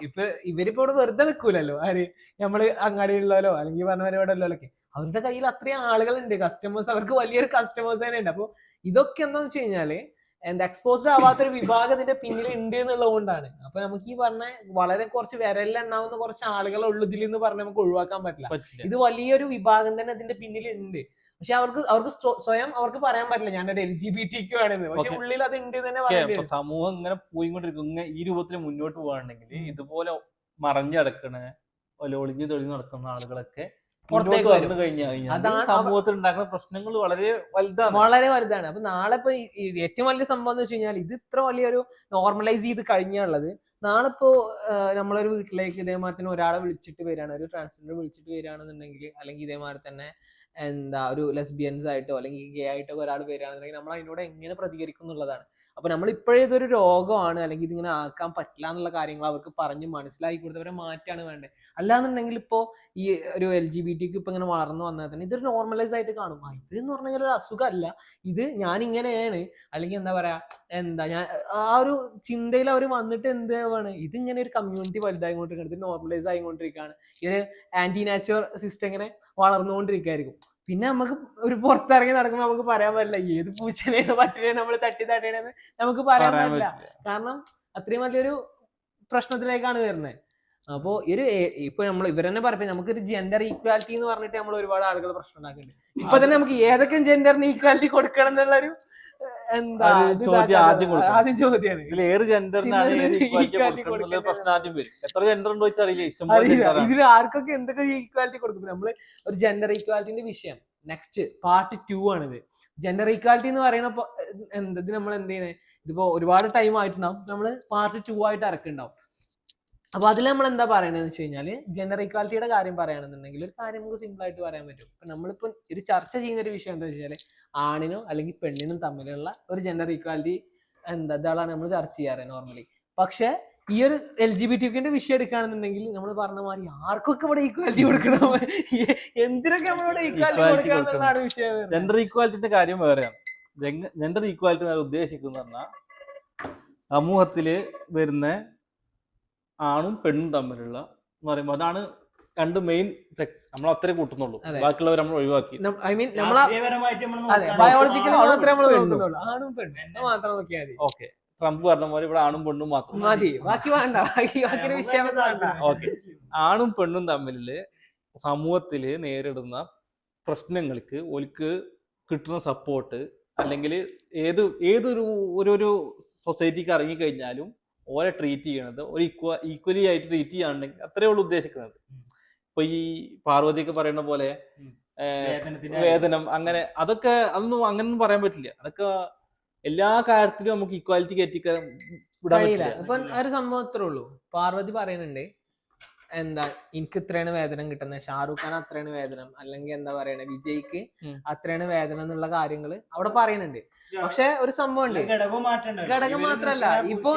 ഇപ്പൊ ഇവരിപ്പോ ഇവിടെ വെറുതെ നിൽക്കൂലല്ലോ. ആര്, നമ്മള് അങ്ങാടിയുള്ളവരോ അല്ലെങ്കിൽ പറഞ്ഞവരോടെ ഉള്ളവരൊക്കെ, അവരുടെ കയ്യിൽ അത്രയും ആളുകളുണ്ട്, കസ്റ്റമേഴ്സ്, അവർക്ക് വലിയൊരു കസ്റ്റമേഴ്സ് തന്നെ ഉണ്ട്. അപ്പൊ ഇതൊക്കെ എന്താന്ന് വെച്ച് കഴിഞ്ഞാല് എന്താ എക്സ്പോസ്ഡ് ആവാത്തൊരു വിഭാഗം ഇതിന്റെ പിന്നിൽ ഉണ്ട് എന്നുള്ളത് കൊണ്ടാണ്. അപ്പൊ നമുക്ക് ഈ പറഞ്ഞ വളരെ കുറച്ച് വിരലിലുണ്ടാവുന്ന കുറച്ച് ആളുകളെ ഉള്ളു ഇതിൽ എന്ന് പറഞ്ഞാൽ നമുക്ക് ഒഴിവാക്കാൻ പറ്റില്ല. ഇത് വലിയൊരു വിഭാഗം തന്നെ ഇതിന്റെ പിന്നിലുണ്ട്. പക്ഷെ അവർക്ക് സ്വയം അവർക്ക് പറയാൻ പറ്റില്ല ഞാനൊരു LGBTQ ആണെന്ന്. പക്ഷെ ഉള്ളിൽ അത് ഉണ്ട് തന്നെ പറയാൻ. സമൂഹം ഇങ്ങനെ പോയിക്കൊണ്ടിരിക്കും. ഈ രൂപത്തിൽ മുന്നോട്ട് പോകാണെങ്കിൽ ഇതുപോലെ മറഞ്ഞടക്കണ ഒളിഞ്ഞു തെളിഞ്ഞു നടക്കുന്ന ആളുകളൊക്കെ പുറത്തേക്ക് വന്നു കഴിഞ്ഞാൽ സമൂഹത്തിൽ ഉണ്ടാക്കുന്ന പ്രശ്നങ്ങൾ വളരെ വലുതാണ്. അപ്പൊ നാളെ ഇപ്പൊ ഏറ്റവും വലിയ സംഭവം എന്ന് വെച്ച് കഴിഞ്ഞാൽ ഇത് ഇത്ര വലിയൊരു നോർമലൈസ് ചെയ്ത് കഴിഞ്ഞുള്ളത്. നാളെ ഇപ്പോ നമ്മളൊരു വീട്ടിലേക്ക് ഇതേമാതിരി തന്നെ ഒരാളെ വിളിച്ചിട്ട് വരികയാണ്, ഒരു ട്രാൻസ്ജെൻഡർ വിളിച്ചിട്ട് വരികയാണെന്നുണ്ടെങ്കിൽ, അല്ലെങ്കിൽ ഇതേമാതിരി തന്നെ എന്താ ഒരു ലെസ്ബിയൻസ് ആയിട്ടോ അല്ലെങ്കിൽ ഗേ ആയിട്ടോ ഒരാൾ വരികയാണെന്നുണ്ടെങ്കിൽ നമ്മൾ അതിനോട് എങ്ങനെ പ്രതികരിക്കും എന്നുള്ളതാണ്. അപ്പൊ നമ്മൾ ഇപ്പോഴേ ഇതൊരു രോഗമാണ് അല്ലെങ്കിൽ ഇതിങ്ങനെ ആക്കാൻ പറ്റില്ല എന്നുള്ള കാര്യങ്ങൾ അവർക്ക് പറഞ്ഞ് മനസ്സിലാക്കി കൊടുത്തവരെ മാറ്റാണ് വേണ്ടത്. അല്ലാന്നുണ്ടെങ്കിൽ ഇപ്പോ ഈ ഒരു LGBTQ ഇപ്പൊ ഇങ്ങനെ വളർന്നു വന്നാൽ തന്നെ ഇതൊരു നോർമലൈസ് ആയിട്ട് കാണും. ഇത് എന്ന് പറഞ്ഞാൽ ഒരു അസുഖമല്ല, ഇത് ഞാൻ ഇങ്ങനെയാണ്, അല്ലെങ്കിൽ എന്താ പറയാ, എന്താ ഞാൻ ആ ഒരു ചിന്തയിൽ അവർ വന്നിട്ട് എന്താണ് ഇതിങ്ങനെ ഒരു കമ്മ്യൂണിറ്റി വലുതായിക്കൊണ്ടിരിക്കുകയാണ്, ഇത് നോർമലൈസ് ആയിക്കൊണ്ടിരിക്കുകയാണ്. ഈ ഒരു ആന്റി നാച്ചുറൽ സിസ്റ്റം ഇങ്ങനെ വളർന്നുകൊണ്ടിരിക്കുകയായിരിക്കും. പിന്നെ നമുക്ക് ഒരു പുറത്തിറങ്ങി നടക്കുമ്പോൾ നമുക്ക് പറയാൻ പറ്റില്ല ഏത് പൂച്ചനെയാണ് പട്ടിനെയാണ് നമ്മൾ തട്ടിത്തടയണെന്ന് നമുക്ക് പറയാൻ പറ്റില്ല. കാരണം അത്രയും വലിയൊരു പ്രശ്നത്തിലേക്കാണ് വരുന്നത്. അപ്പോ ഇപ്പൊ നമ്മൾ ഇവരെന്നെ പറയും നമുക്കൊരു ജെൻഡർ ഈക്വാലിറ്റി എന്ന് പറഞ്ഞിട്ട് നമ്മൾ ഒരുപാട് ആളുകൾ പ്രശ്നം ഉണ്ടാക്കുന്നുണ്ട്. ഇപ്പൊ തന്നെ നമുക്ക് ഏതൊക്കെ ജെൻഡറിന് ഈക്വാലിറ്റി കൊടുക്കണം എന്നുള്ളൊരു ആദ്യം ചോദ്യമാണ്. ഇതിൽ ആർക്കൊക്കെ എന്തൊക്കെ ഈക്വാലിറ്റി കൊടുക്കും. നമ്മള് ഒരു ജെൻഡർ ഈക്വാലിറ്റിന്റെ വിഷയം നെക്സ്റ്റ് പാർട്ട് 2 ആണിത്. ജെൻഡർ ഈക്വാലിറ്റി എന്ന് പറയുന്ന ഇത് നമ്മൾ എന്ത് ചെയ്യണേ, ഇതിപ്പോ ഒരുപാട് ടൈം ആയിട്ടുണ്ടാവും, നമ്മള് പാർട്ട് 2 ആയിട്ട് ഇറക്കുന്നുണ്ടാവും. അപ്പൊ അതിൽ നമ്മൾ എന്താ പറയണെന്ന് വെച്ച് കഴിഞ്ഞാല് ജെൻഡർ ഈക്വാലിറ്റിയുടെ കാര്യം പറയുകയാണെന്നുണ്ടെങ്കിൽ ഒരു കാര്യം നമുക്ക് സിമ്പിൾ ആയിട്ട് പറയാൻ പറ്റും. ഇപ്പൊ നമ്മളിപ്പോ ഒരു ചർച്ച ചെയ്യുന്ന ഒരു വിഷയം എന്താ വെച്ചാല് ആണിനും അല്ലെങ്കിൽ പെണ്ണിനും തമ്മിലുള്ള ഒരു ജെൻഡർ ഈക്വാലിറ്റി ഇതാണ് നമ്മൾ ചർച്ച ചെയ്യാറ് നോർമലി. പക്ഷെ ഈ ഒരു LGBTQന്റെ വിഷയം എടുക്കുകയാണെന്നുണ്ടെങ്കിൽ നമ്മൾ പറഞ്ഞ മാതിരി ആർക്കൊക്കെ ഇവിടെ ഈക്വാലിറ്റി കൊടുക്കണം, എന്തിനൊക്കെ നമ്മളിവിടെ ഈക്വാലിറ്റി കൊടുക്കണം എന്നുള്ളതാണ് വിഷയം. ജെൻഡർ ഈക്വാലിറ്റിന്റെ കാര്യം വേറെയാണ്. ജെൻഡർ ഈക്വാലിറ്റി ഉദ്ദേശിക്കുന്ന പറഞ്ഞാൽ സമൂഹത്തില് വരുന്ന ആണും പെണ്ണും തമ്മിലുള്ള എന്ന് പറയുമ്പോൾ അതാണ് രണ്ട് മെയിൻ സെക്സ്. നമ്മൾ അത്രേ കൂട്ടുന്നുള്ളൂ, ബാക്കിയുള്ളവർ നമ്മൾ ഒഴിവാക്കി. ഓക്കെ, ട്രംപ് പറഞ്ഞ പോലെ ഇവിടെ ആണും പെണ്ണും മാത്രം മതി, ബാക്കി വേണ്ട. ഓക്കെ, ആണും പെണ്ണും തമ്മില് സമൂഹത്തില് നേരിടുന്ന പ്രശ്നങ്ങൾക്ക് ഒലിക്ക് കിട്ടുന്ന സപ്പോർട്ട്, അല്ലെങ്കിൽ ഏതൊരു സൊസൈറ്റിക്ക് ഇറങ്ങിക്കഴിഞ്ഞാലും ഓരെ ട്രീറ്റ് ചെയ്യണത് ഒരു ഈക്വലി ആയിട്ട് ട്രീറ്റ് ചെയ്യാണെങ്കിൽ അത്രേ ഉള്ളൂ ഉദ്ദേശിക്കുന്നത്. ഇപ്പൊ ഈ പാർവതിയൊക്കെ പറയുന്ന പോലെ വേതനം അങ്ങനെ അതൊന്നും അങ്ങനൊന്നും പറയാൻ പറ്റില്ല. അതൊക്കെ എല്ലാ കാര്യത്തിലും നമുക്ക് ഈക്വാലിറ്റി കയറ്റിക്കാൻ വിടാൻ പറ്റില്ല. ഇപ്പൊ ഒരു സംഭവം അത്രേ ഉള്ളൂ. പാർവതി പറയുന്നുണ്ട് എന്താ എനിക്ക് ഇത്രയാണ് വേതനം കിട്ടുന്നത്, ഷാറൂഖ് ഖാൻ അത്രയാണ് വേതനം, അല്ലെങ്കിൽ എന്താ പറയണേ വിജയ്ക്ക് അത്രയാണ് വേതനം എന്നുള്ള കാര്യങ്ങള് അവിടെ പറയുന്നുണ്ട്. പക്ഷെ ഒരു സംഭവം ഉണ്ട്, ഘടകം മാത്രല്ല. ഇപ്പൊ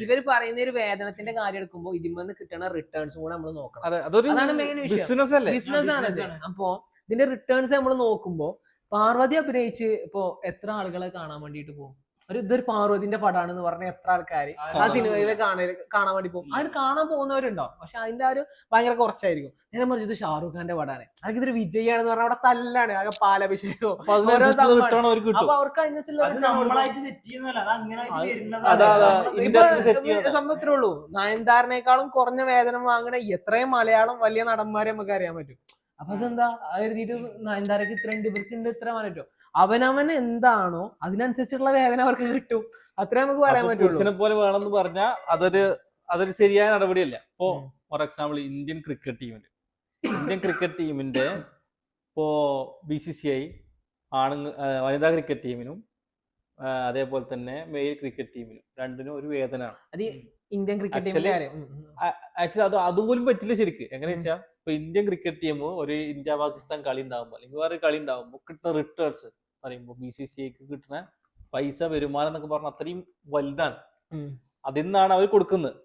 ഇവര് പറയുന്ന ഒരു വേതനത്തിന്റെ കാര്യം എടുക്കുമ്പോ ഇതിൽ കിട്ടുന്ന റിട്ടേൺസും കൂടെ നമ്മൾ നോക്കണം. അതാണ് മെയിൻ വിഷയം, ബിസിനസ് ആണ്. അപ്പൊ ഇതിന്റെ റിട്ടേൺസ് നമ്മൾ നോക്കുമ്പോ പാർവതി അഭിനയിച്ച് ഇപ്പൊ എത്ര ആളുകളെ കാണാൻ വേണ്ടിട്ട് പോകും? ഇതൊരു പാർവതിന്റെ പടാണെന്ന് പറഞ്ഞ എത്ര ആൾക്കാർ ആ സിനിമയിൽ കാണാൻ വേണ്ടി പോകും. അതിന് കാണാൻ പോകുന്നവരുണ്ടാവും, പക്ഷെ അതിന്റെ ആ ഒരു ഭയങ്കര കുറച്ചായിരിക്കും. നേരെ മറിച്ച് ഇത് ഷാറൂഖ് ഖാന്റെ പടാണ്, അതൊക്കെ ഇതൊരു വിജയാണെന്ന് പറഞ്ഞാൽ അവിടെ തല്ലാണ്, ആകെ പാലഭിഷേകവും. അപ്പൊ അവർക്ക് സംഭവത്തിലേ ഉള്ളൂ. നയൻതാരനേക്കാളും കുറഞ്ഞ വേതനം വാങ്ങണ എത്രയും മലയാളം വലിയ നടന്മാരെ നമുക്ക് അറിയാൻ പറ്റും. അപ്പൊ അതെന്താ കരുതിയിട്ട് നയൻതാരക്ക് ഇത്രയുണ്ട്, ഇവർക്കുണ്ട് ഇത്ര പറ്റും. അവനവൻ എന്താണോ അതിനനുസരിച്ചുള്ള വേദന അവർക്ക് കിട്ടും, അത്രേ നമുക്ക് പറയാൻ പറ്റുള്ളൂ. പോലെ വേണമെന്ന് പറഞ്ഞാൽ അതൊരു ശരിയായ നടപടിയല്ല. ഇപ്പോ ഫോർ എക്സാമ്പിൾ ഇന്ത്യൻ ക്രിക്കറ്റ് ടീമിന്റെ ഇപ്പോ BCCI വനിതാ ക്രിക്കറ്റ് ടീമിനും അതേപോലെ തന്നെ മെയിൽ ക്രിക്കറ്റ് ടീമിനും രണ്ടിനും ഒരു വേതനമാണ്. അത് ഇന്ത്യൻ ക്രിക്കറ്റ് ടീമിന്റെ ആക്ച്വലി അതുപോലും പറ്റില്ല ശരിക്ക്. എങ്ങനെ വെച്ചാൽ ഇപ്പൊ ഇന്ത്യൻ ക്രിക്കറ്റ് ടീം ഒരു ഇന്ത്യ പാകിസ്ഥാൻ കളി ഉണ്ടാകുമ്പോൾ അല്ലെങ്കിൽ വേറെ കളി ഉണ്ടാകുമ്പോൾ കിട്ടുന്ന റിട്ടേൺസ് പറയുമ്പോൾ BCCIക്ക് കിട്ടുന്ന പൈസ വരുമാനം എന്നൊക്കെ പറഞ്ഞാൽ അത്രയും വലുതാണ്. അതിൽ നിന്നാണ് അവർ കൊടുക്കുന്നത്.